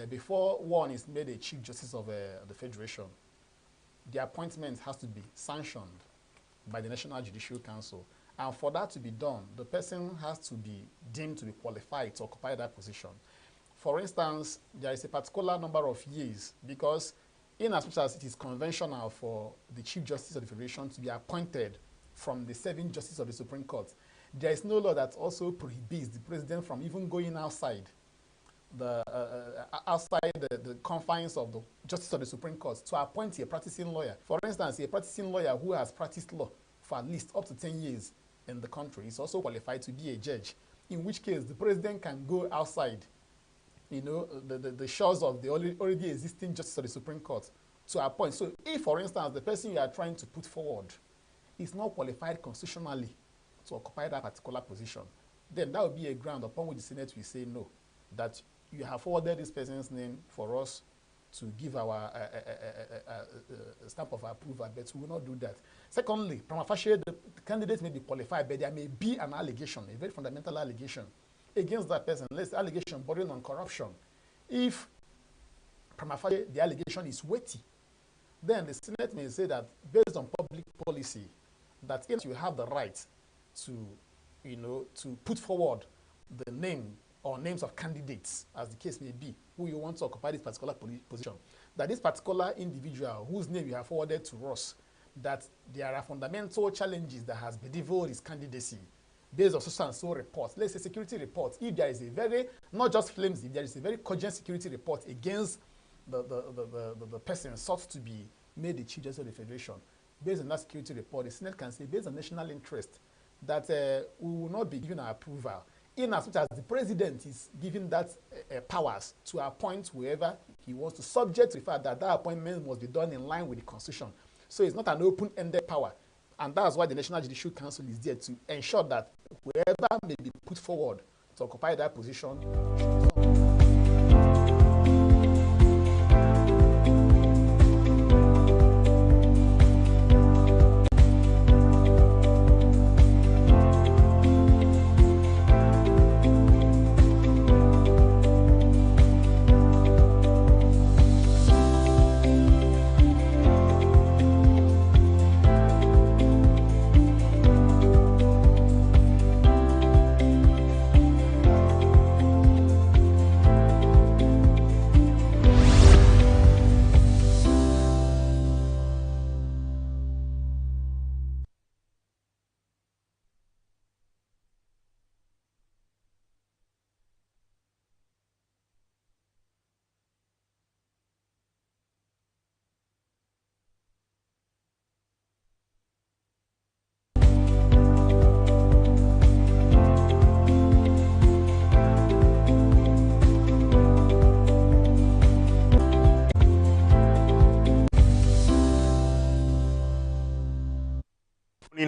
before one is made a Chief Justice of the Federation, the appointment has to be sanctioned by the National Judicial Council. And for that to be done, the person has to be deemed to be qualified to occupy that position. For instance, there is a particular number of years, because in as much as it is conventional for the Chief Justice of the Federation to be appointed from the 7 Justices of the Supreme Court, there is no law that also prohibits the president from even going outside the confines of the Justice of the Supreme Court to appoint a practicing lawyer. For instance, a practicing lawyer who has practiced law for at least up to 10 years in the country is also qualified to be a judge, in which case the president can go outside, you know, the shores of the already existing Justice of the Supreme Court to appoint. So if, for instance, the person you are trying to put forward is not qualified constitutionally to occupy that particular position, then that would be a ground upon which the Senate will say no, that you have forwarded this person's name for us to give our stamp of approval, but we will not do that. Secondly, prima facie, the candidate may be qualified, but there may be an allegation, a very fundamental allegation against that person. Let's say allegation bordering on corruption. If prima facie the allegation is weighty, then the Senate may say that based on public policy, that if you have the right to, you know, to put forward the name or names of candidates, as the case may be, who you want to occupy this particular position, that this particular individual whose name you have forwarded to us, that there are fundamental challenges that has bedeviled his candidacy based on so and so reports. Let's say security reports. If there is a very, not just flimsy, there is a very cogent security report against the person sought to be made the Chief Justice of the Federation, based on that security report, the Senate can say, based on national interest, that we will not be given our approval, in as much as the president is given that powers to appoint whoever he wants to, subject to the fact that that appointment must be done in line with the Constitution. So it's not an open-ended power. And that's why the National Judicial Council is there to ensure that whoever may be put forward to occupy that position.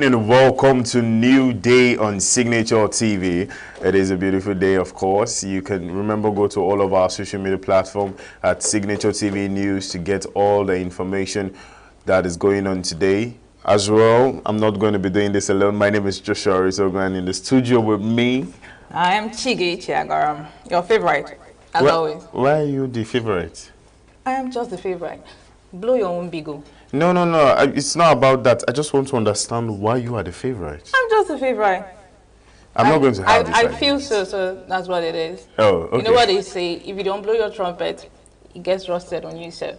And welcome to New Day on Signature TV. It is a beautiful day, of course. You can remember go to all of our social media platforms at Signature TV News to get all the information that is going on today. As well, I'm not going to be doing this alone. My name is Joshua Risogan. In the studio with me, I am Chige Chiagaram, your favorite, as always. Why are you the favorite? I am just the favorite. Blow your own bigo. No. It's not about that. I just want to understand why you are the favorite. I'm just the favorite. I'm not going to have this. I feel so that's what it is. Oh, okay. You know what they say? If you don't blow your trumpet, it gets rusted on you, sir.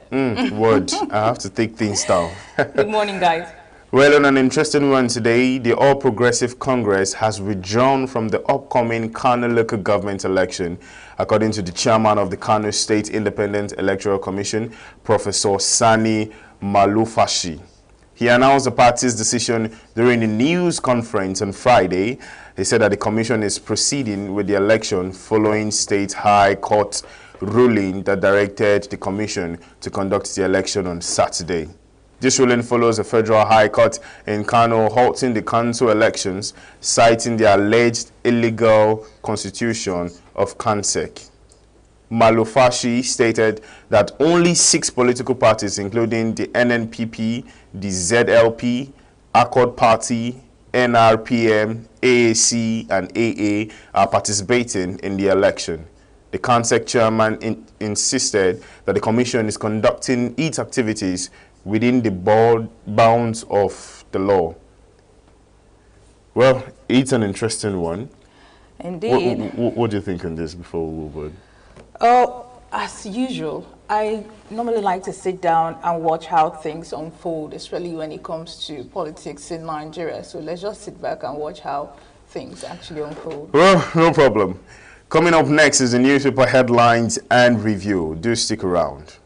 Word. I have to take things down. Good morning, guys. Well, on an interesting one today, the All Progressive Congress has withdrawn from the upcoming Kano local government election, according to the chairman of the Kano State Independent Electoral Commission, Professor Sani Malufashi. He announced the party's decision during a news conference on Friday. He said that the commission is proceeding with the election following State High Court ruling that directed the commission to conduct the election on Saturday. This ruling follows the Federal High Court in Kano halting the council elections, citing the alleged illegal constitution of Kansek. Malufashi stated that only 6 political parties, including the NNPP, the ZLP, Accord Party, NRPM, AAC, and AA, are participating in the election. The CANSEC chairman insisted that the commission is conducting its activities within the bounds of the law. Well, it's an interesting one. Indeed. What do you think on this before we move on? Oh, as usual, I normally like to sit down and watch how things unfold, especially when it comes to politics in Nigeria. So let's just sit back and watch how things actually unfold. Well, no problem. Coming up next is the newspaper headlines and review. Do stick around.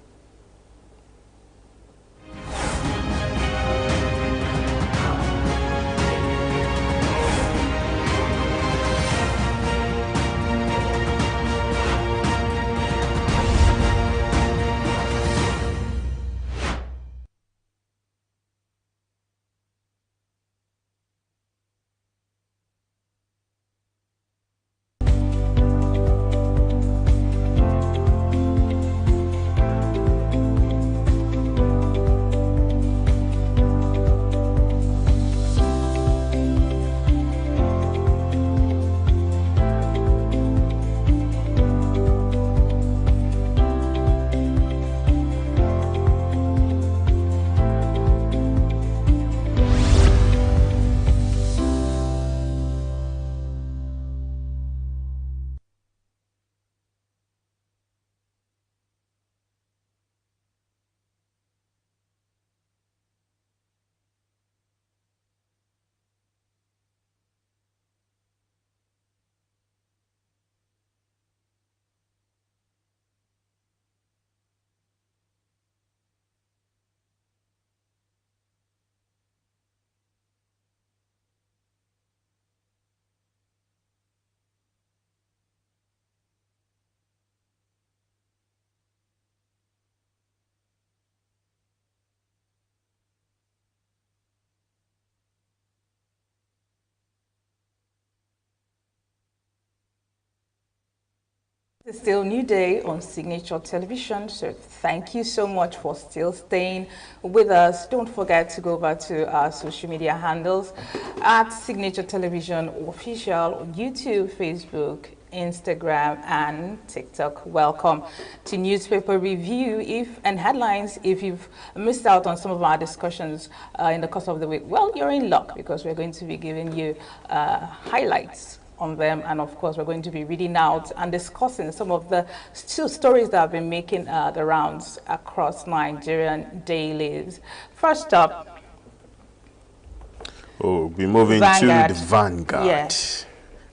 It's still a new day on Signature Television, so thank you so much for still staying with us. Don't forget to go over to our social media handles at Signature Television Official on YouTube, Facebook, Instagram, and TikTok. Welcome to Newspaper Review and Headlines. If you've missed out on some of our discussions in the course of the week, well, you're in luck because we're going to be giving you highlights on them, and of course we're going to be reading out and discussing some of the stories that have been making the rounds across Nigerian dailies. First up, we're moving Vanguard. to the Vanguard. Yes.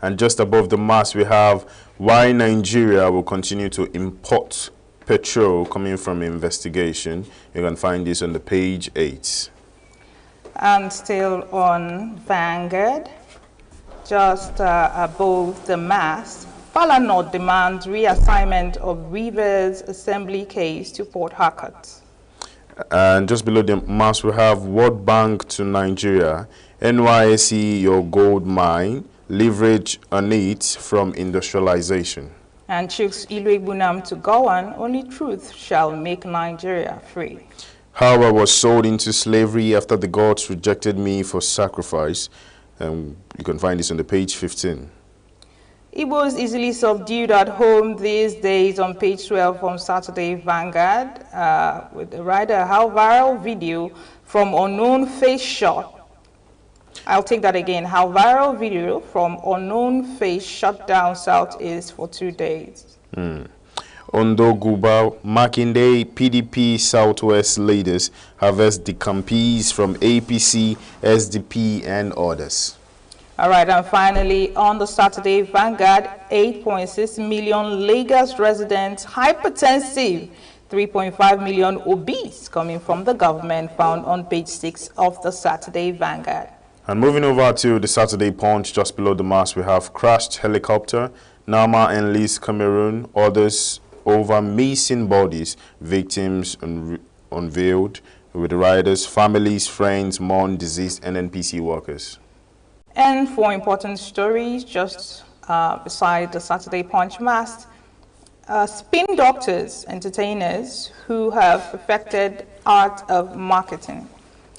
And just above the mass we have why Nigeria will continue to import petrol coming from investigation. You can find this on the page 8. And still on Vanguard, just above the mast, Falana demands reassignment of Rivers Assembly case to Port Harcourt. And just below the mast we have World Bank to Nigeria, NYSE your gold mine, leverage on it from industrialization. And Chuks Iluegbunam to Gowan, only truth shall make Nigeria free. How I was sold into slavery after the gods rejected me for sacrifice. You can find this on the page 15. Igbos easily subdued at home these days on page 12 from Saturday Vanguard with the writer, how viral video from unknown face shot. I'll take that again. How viral video from unknown face shut down Southeast for 2 days. Ondo Guba, Makinde, PDP Southwest leaders harvest the campees from APC, SDP, and others. All right, and finally, on the Saturday Vanguard, 8.6 million Lagos residents hypertensive, 3.5 million obese coming from the government, found on page 6 of the Saturday Vanguard. And moving over to the Saturday Punch, just below the mast, we have crashed helicopter, Nama enlists Cameroon, others over missing bodies, victims unveiled, with the riders, families, friends mourn deceased NNPC workers. And for important stories, just beside the Saturday Punch mast, spin doctors, entertainers who have perfected art of marketing.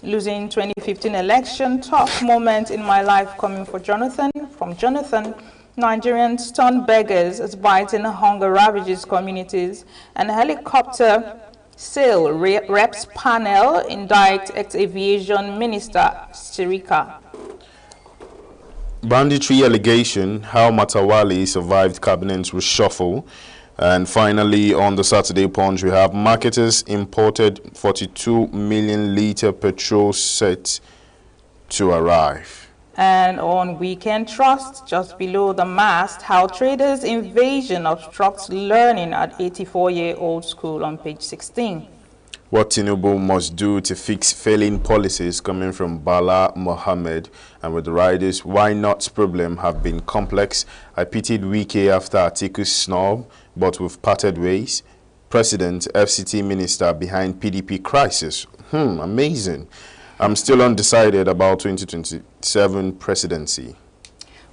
Losing 2015 election, tough moment in my life coming for Jonathan, from Jonathan, Nigerian stun beggars as biting hunger ravages communities, and helicopter sale reps panel indict ex-aviation minister Sirika. Banditry allegation, how Matawali survived cabinet reshuffle. And finally, on the Saturday Punch, we have marketers imported 42 million litre petrol set to arrive. And on Weekend Trust, just below the mast, how traders' invasion obstructs learning at 84-year-old school on page 16. What Tinubu must do to fix failing policies, coming from Bala Mohammed. And with the riders, why not's problem have been complex. I pitied Wike after Atiku's snob, but we've parted ways. President, FCT minister behind PDP crisis. Amazing. I'm still undecided about 2027 presidency.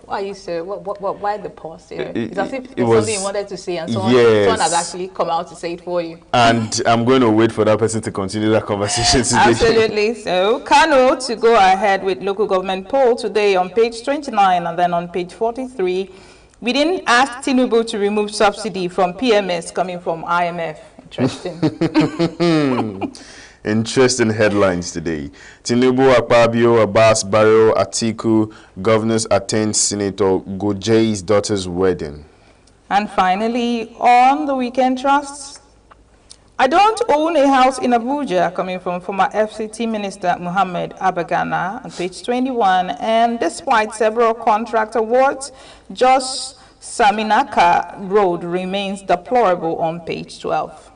Why you say why the pause here? It's as if it was something you wanted to say and someone has actually come out to say it for you. And I'm going to wait for that person to continue that conversation today. Absolutely. So Kano to go ahead with local government poll today on page 29 and then on page 43. We didn't ask Tinubu to remove subsidy from PMS coming from IMF. Interesting. Interesting headlines today. Tinubu, Akpabio, Abbas, Barrow, Atiku, governors attend Senator Gojei's daughter's wedding. And finally, on the Weekend Trusts, I don't own a house in Abuja, coming from former FCT Minister Muhammad Abagana on page 21. And despite several contract awards, Jos Saminaka Road remains deplorable on page 12.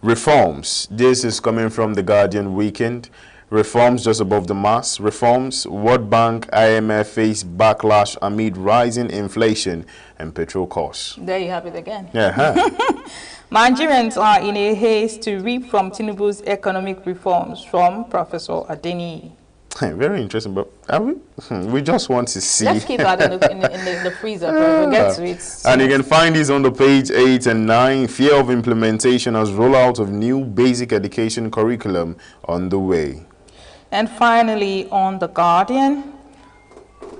Reforms. This is coming from the Guardian Weekend. Reforms just above the mass. Reforms. World Bank, IMF face backlash amid rising inflation and petrol costs. There you have it again. Yeah. Nigerians are in a haste to reap from Tinubu's economic reforms, from Professor Adeni. Very interesting, but we just want to see. Let's keep that in the freezer. We'll get to it. And you can find this on the page 8 and 9. Fear of implementation as rollout of new basic education curriculum on the way. And finally, on The Guardian,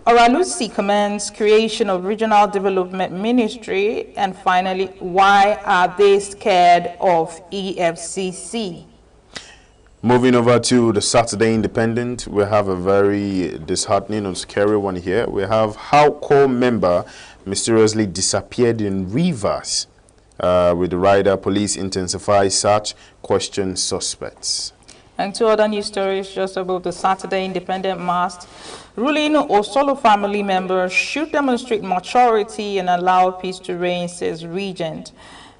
Oralusi commends creation of Regional Development Ministry. And finally, why are they scared of EFCC? Moving over to the Saturday Independent, we have a very disheartening and scary one here. We have how core member mysteriously disappeared in Rivers. With the rider, police intensify search, question suspects. And two other news stories just above the Saturday Independent mast. Ruling Osolo family members should demonstrate maturity and allow peace to reign, says Regent.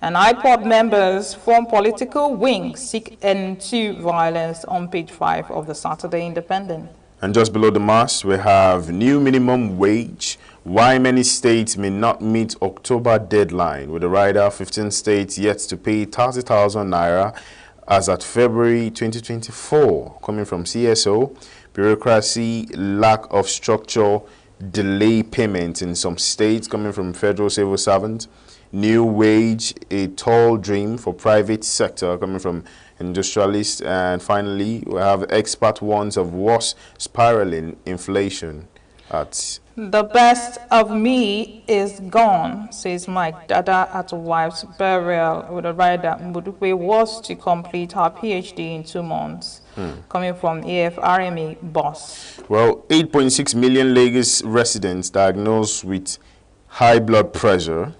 And IPOD members form political wing, seek end to violence on page 5 of the Saturday Independent. And just below the mast, we have new minimum wage. Why many states may not meet October deadline. With the rider, 15 states yet to pay 30,000 naira as at February 2024. Coming from CSO, bureaucracy, lack of structure, delay payment in some states. Coming from federal civil servants. New wage, a tall dream for private sector, coming from industrialists. And finally, we have expert warns of worse spiraling inflation at... The best of me is gone, says Mike Dada at a wife's burial, with a rider Mbudupe was to complete her PhD in 2 months. Coming from AFRMA boss. Well, 8.6 million Lagos residents diagnosed with high blood pressure.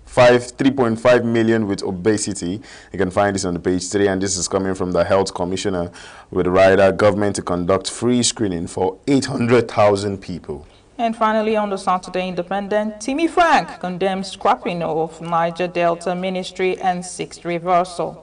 3.5 million with obesity. You can find this on the page 3, and this is coming from the Health Commissioner with the rider government to conduct free screening for 800,000 people. And finally, on the Saturday Independent, Timmy Frank condemns scrapping of Niger Delta Ministry and seeks reversal.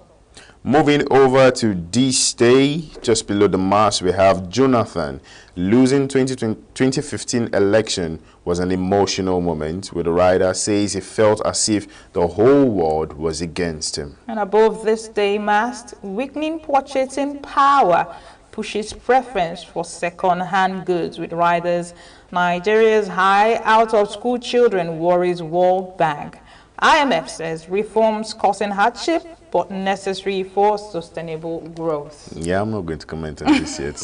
Moving over to this day, just below the mast, we have Jonathan. Losing 2015 election was an emotional moment, with the rider says he felt as if the whole world was against him. And above this day mast, weakening purchasing power pushes preference for second-hand goods, with riders. Nigeria's high out-of-school children worries World Bank. IMF says reforms causing hardship, but necessary for sustainable growth. Yeah, I'm not going to comment on this yet.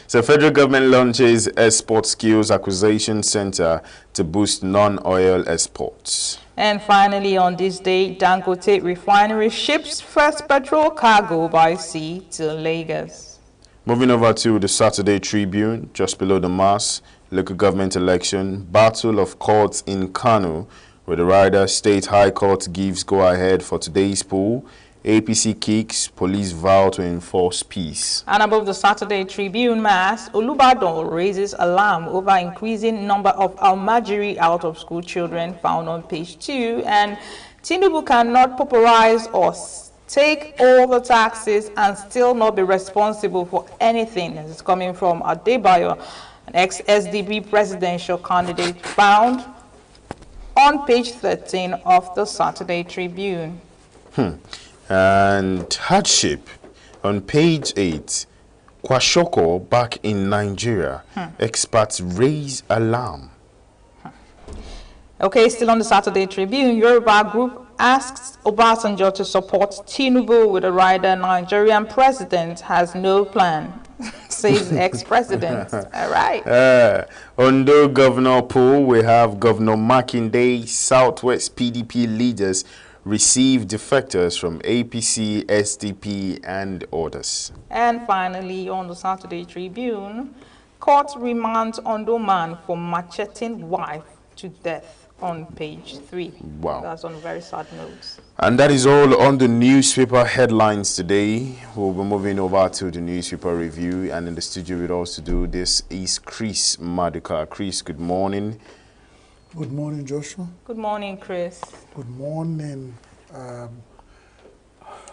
So federal government launches Export Skills Acquisition Center to boost non-oil exports. And finally, on this day, Dangote Refinery ships first petrol cargo by sea to Lagos. Moving over to the Saturday Tribune, just below the mass, local government election, battle of courts in Kano, where the Rider State High Court gives go-ahead for today's poll. APC kicks, police vow to enforce peace. And above the Saturday Tribune mass, Olubadan raises alarm over increasing number of Almajiri out-of-school children found on page 2. And Tinubu cannot pauperize or take all the taxes and still not be responsible for anything. This is coming from Adebayo, an ex-SDP presidential candidate, found on page 13 of the Saturday Tribune. And hardship on page 8. Kwashoko back in Nigeria. Experts raise alarm. Okay, still on the Saturday Tribune, Yoruba Group asks Obasanjo to support Tinubu with a rider. Nigerian president has no plan, says ex-president. All right. Ondo governor poll, we have Governor Makinde, Southwest PDP leaders receive defectors from APC, SDP, and others. And finally, on the Saturday Tribune, court remands Ondo man for macheting wife to death on page 3. Wow. That's on very sad notes. And that is all on the newspaper headlines today. We'll be moving over to the newspaper review, and in the studio with us to do this is Chris Maduka. Chris, good morning. Good morning, Joshua. Good morning, Chris. Good morning.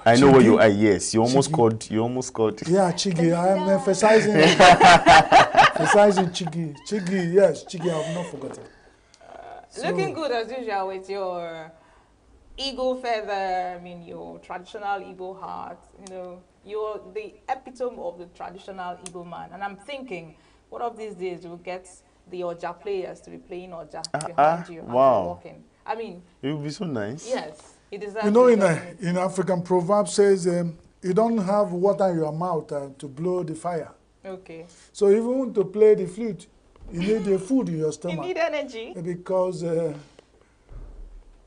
I know where you are. Yes, you almost called. You almost called. Yeah, Chigi. I am emphasizing Chigi. Chigi, yes, Chigi. I have not forgotten. Looking good as usual with your eagle feather. I mean, your traditional Igbo heart. You know, you're the epitome of the traditional Igbo man. And I'm thinking, one of these days you'll get the Oja players to be playing Oja behind you. Wow. Walking. I mean, it would be so nice. Yes, it is. You know, in African proverb says, you don't have water in your mouth to blow the fire. Okay. So even to play the flute, you need the food in your stomach. You need energy. Because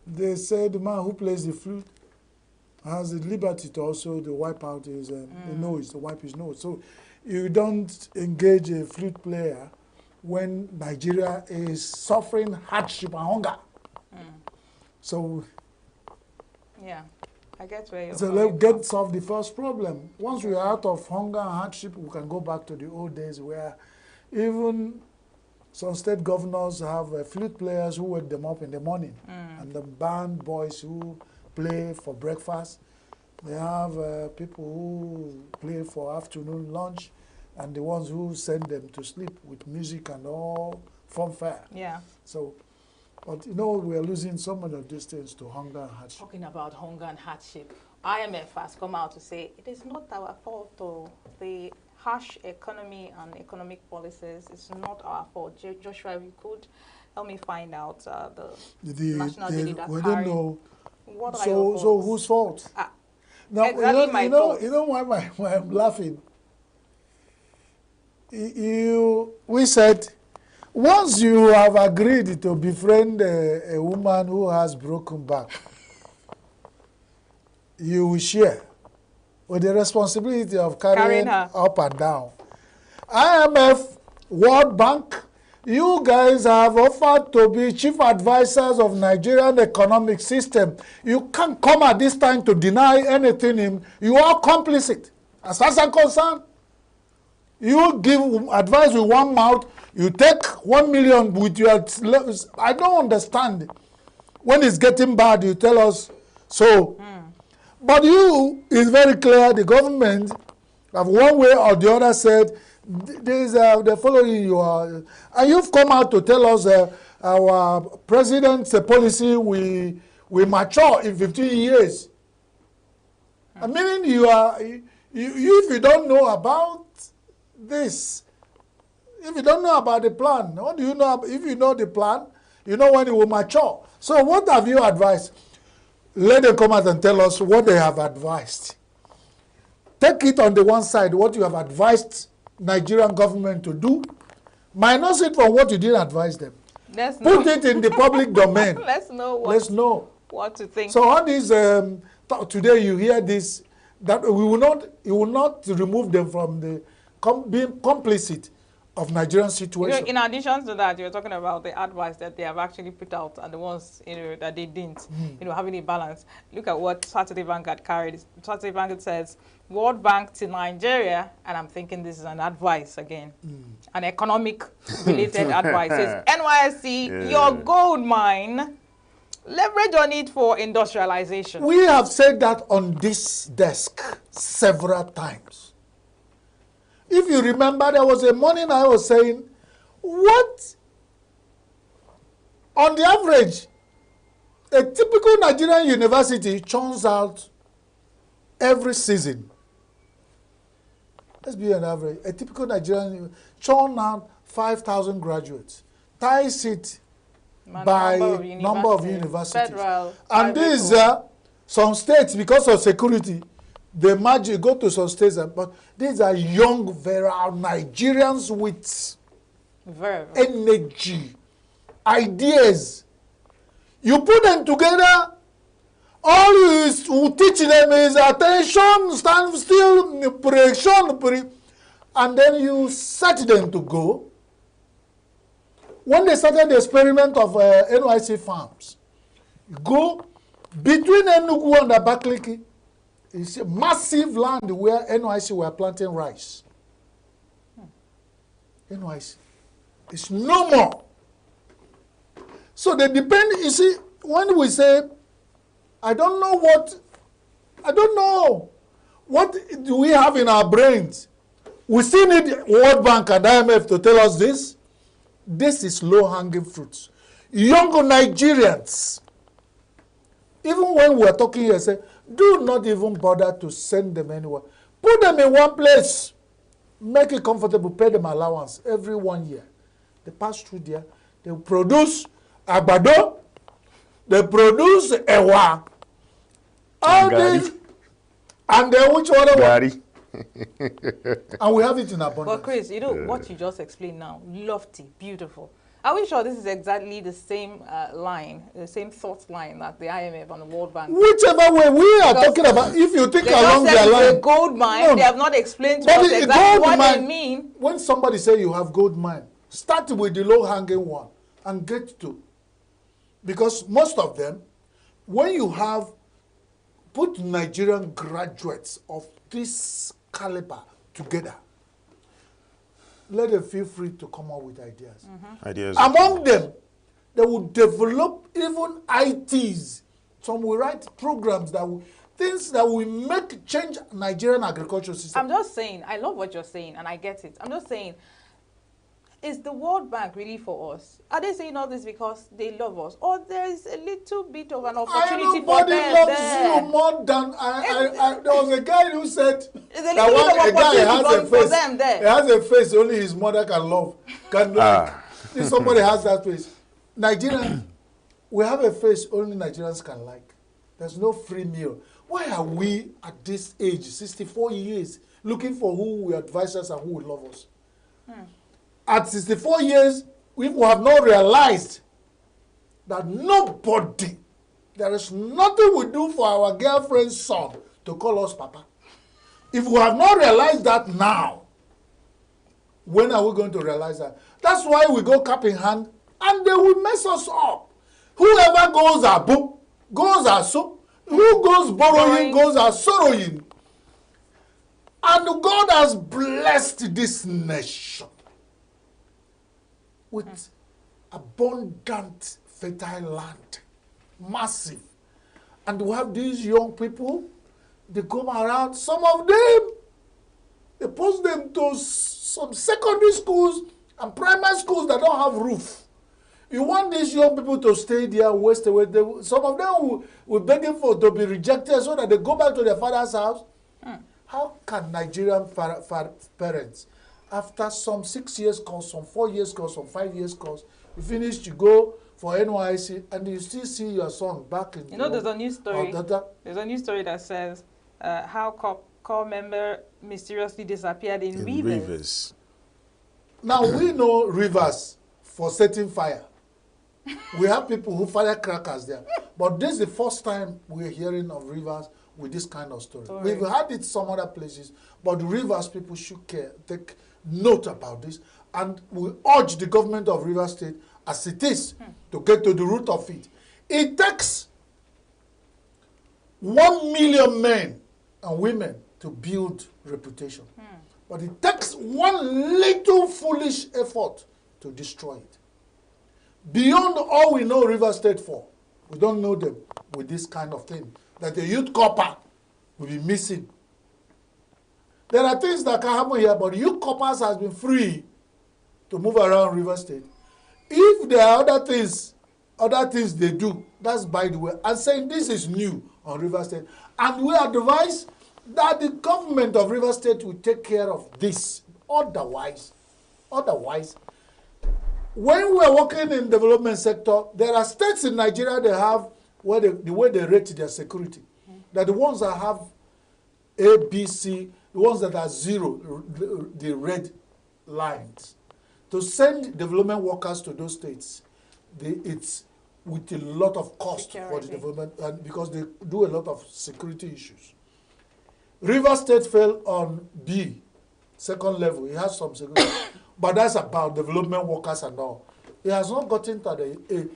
they say the man who plays the flute has the liberty to also wipe out his nose, to wipe his nose. So you don't engage a flute player when Nigeria is suffering hardship and hunger. So, yeah, I get where you're so let's solve the first problem. Once we are out of hunger and hardship, we can go back to the old days where even some state governors have flute players who wake them up in the morning, and the band boys who play for breakfast. They have people who play for afternoon lunch, and the ones who send them to sleep with music and all fanfare. Yeah. So, but you know, we are losing so many of these things to hunger and hardship. Talking about hunger and hardship, IMF has come out to say it is not our fault, though. The harsh economy and economic policies is not our fault. Joshua, if you could help me find out the national daily that we don't know. What are your faults? So whose fault? Now, exactly you know why I'm laughing? We said, once you have agreed to befriend a woman who has broken back, you will share with the responsibility of carrying her up and down. IMF, World Bank, you guys have offered to be chief advisors of Nigerian economic system. You can't come at this time to deny anything. You are complicit. As far as I'm concerned, you give advice with one mouth, you take 1 million with your... I don't understand. When it's getting bad, you tell us so. But it's very clear, the government have one way or the other said, they're following you. And you've come out to tell us our president's policy will mature in 15 years. I mean, if you don't know about this, if you don't know about the plan, what do you know? If you know the plan, you know when it will mature. So what have you advised? Let them come out and tell us what they have advised. Take it on the one side, what you have advised Nigerian government to do, minus it from what you didn't advise them. Put it in the public domain. Let's know what to think. So on this, today you hear this, that we will not remove them from the being complicit of Nigerian situation. In addition to that, you're talking about the advice that they have actually put out and the ones that they didn't, having a balance. Look at what Saturday Vanguard carried. Saturday Vanguard says, World Bank to Nigeria, and I'm thinking this is an advice again, an economic-related advice. Says, NYSC, your gold mine, leverage on it for industrialization. We have said that on this desk several times. If you remember, there was a morning I was saying, what, on the average, a typical Nigerian university churns out every season. Let's be an average. A typical Nigerian churn out 5,000 graduates. Ties it by number of universities. Federal, and these some states, because of security, they go to some states, but these are young, virile Nigerians with energy, ideas. You put them together, all you teach them is attention, stand still, correction, and then you set them to go. When they started the experiment of NYC farms, go between ENUGU and Abakaliki, it's a massive land where NYC were planting rice. NYC. It's no more. So they depend, you see, when we say, I don't know what do we have in our brains. We still need World Bank and IMF to tell us this. This is low-hanging fruits. Young Nigerians, even when we are talking here, say, do not even bother to send them anywhere. Put them in one place. Make it comfortable. Pay them allowance every 1 year. They pass through there. They produce agbado. They produce ewa. All this. And then which other one? And we have it in abundance. But Chris, what you just explained now, lofty, beautiful. Are we sure this is exactly the same line, the same thought line that the IMF and the World Bank? Whichever way we are talking about, if you think along their line. A gold mine, they have not explained to us exactly what they mean. When somebody say you have gold mine, start with the low-hanging one and get to. Because most of them, when you have put Nigerian graduates of this caliber together, let them feel free to come up with ideas. Among them, they will develop even ITs. Some will write programs that will, things that will change Nigerian agricultural system. I'm just saying, I love what you're saying, and I get it. I'm just saying, is the World Bank really for us? Are they saying all this because they love us? Or there is a little bit of an opportunity for them? Nobody loves you more than there was a guy who said that a guy has a face only his mother can love. If somebody has that face. Nigerians, we have a face only Nigerians can like. There's no free meal. Why are we at this age, 64 years, looking for who will advise us and who will love us? At 64 years, we have not realized that nobody, there is nothing we do for our girlfriend's son to call us Papa. If we have not realized that now, when are we going to realize that? That's why we go cap in hand and they will mess us up. Whoever goes a book, goes a soup. Who goes borrowing, goes a sorrowing. And God has blessed this nation with abundant, fertile land, massive. And we have these young people, they come around, some of them, they post them to some secondary schools and primary schools that don't have roof. You want these young people to stay there, waste away. Some of them will beg them to be rejected so that they go back to their father's house. How can Nigerian parents, after some 6 years course, some 4 years course, some 5 years course, you finish, you go for NYC, and you still see your son back in. There's a news story. There's a news story that says how corps member mysteriously disappeared in Rivers. Now, we know Rivers for setting fire. We have people who fire crackers there. But this is the first time we're hearing of Rivers with this kind of story. We've had it some other places, but Rivers people should take note about this. And we urge the government of Rivers State, as it is, to get to the root of it. It takes 1 million men and women to build reputation. But it takes one little foolish effort to destroy it. Beyond all we know Rivers State for, we don't know them with this kind of thing, that the youth corps will be missing. There are things that can happen here, but youth corps has been free to move around Rivers State. If there are other things they do, that's by the way. I'm saying this is new on Rivers State. And we advise that the government of Rivers State will take care of this. Otherwise, when we're working in development sector, there are states in Nigeria they have where the way they rate their security. That the ones that have A, B, C, the ones that are 0, the red lines. To send development workers to those states, it's with a lot of cost for the development, and because they do a lot of security issues. River State fell on B, second level. It has some security, but that's about development workers and all. It has not gotten to the A.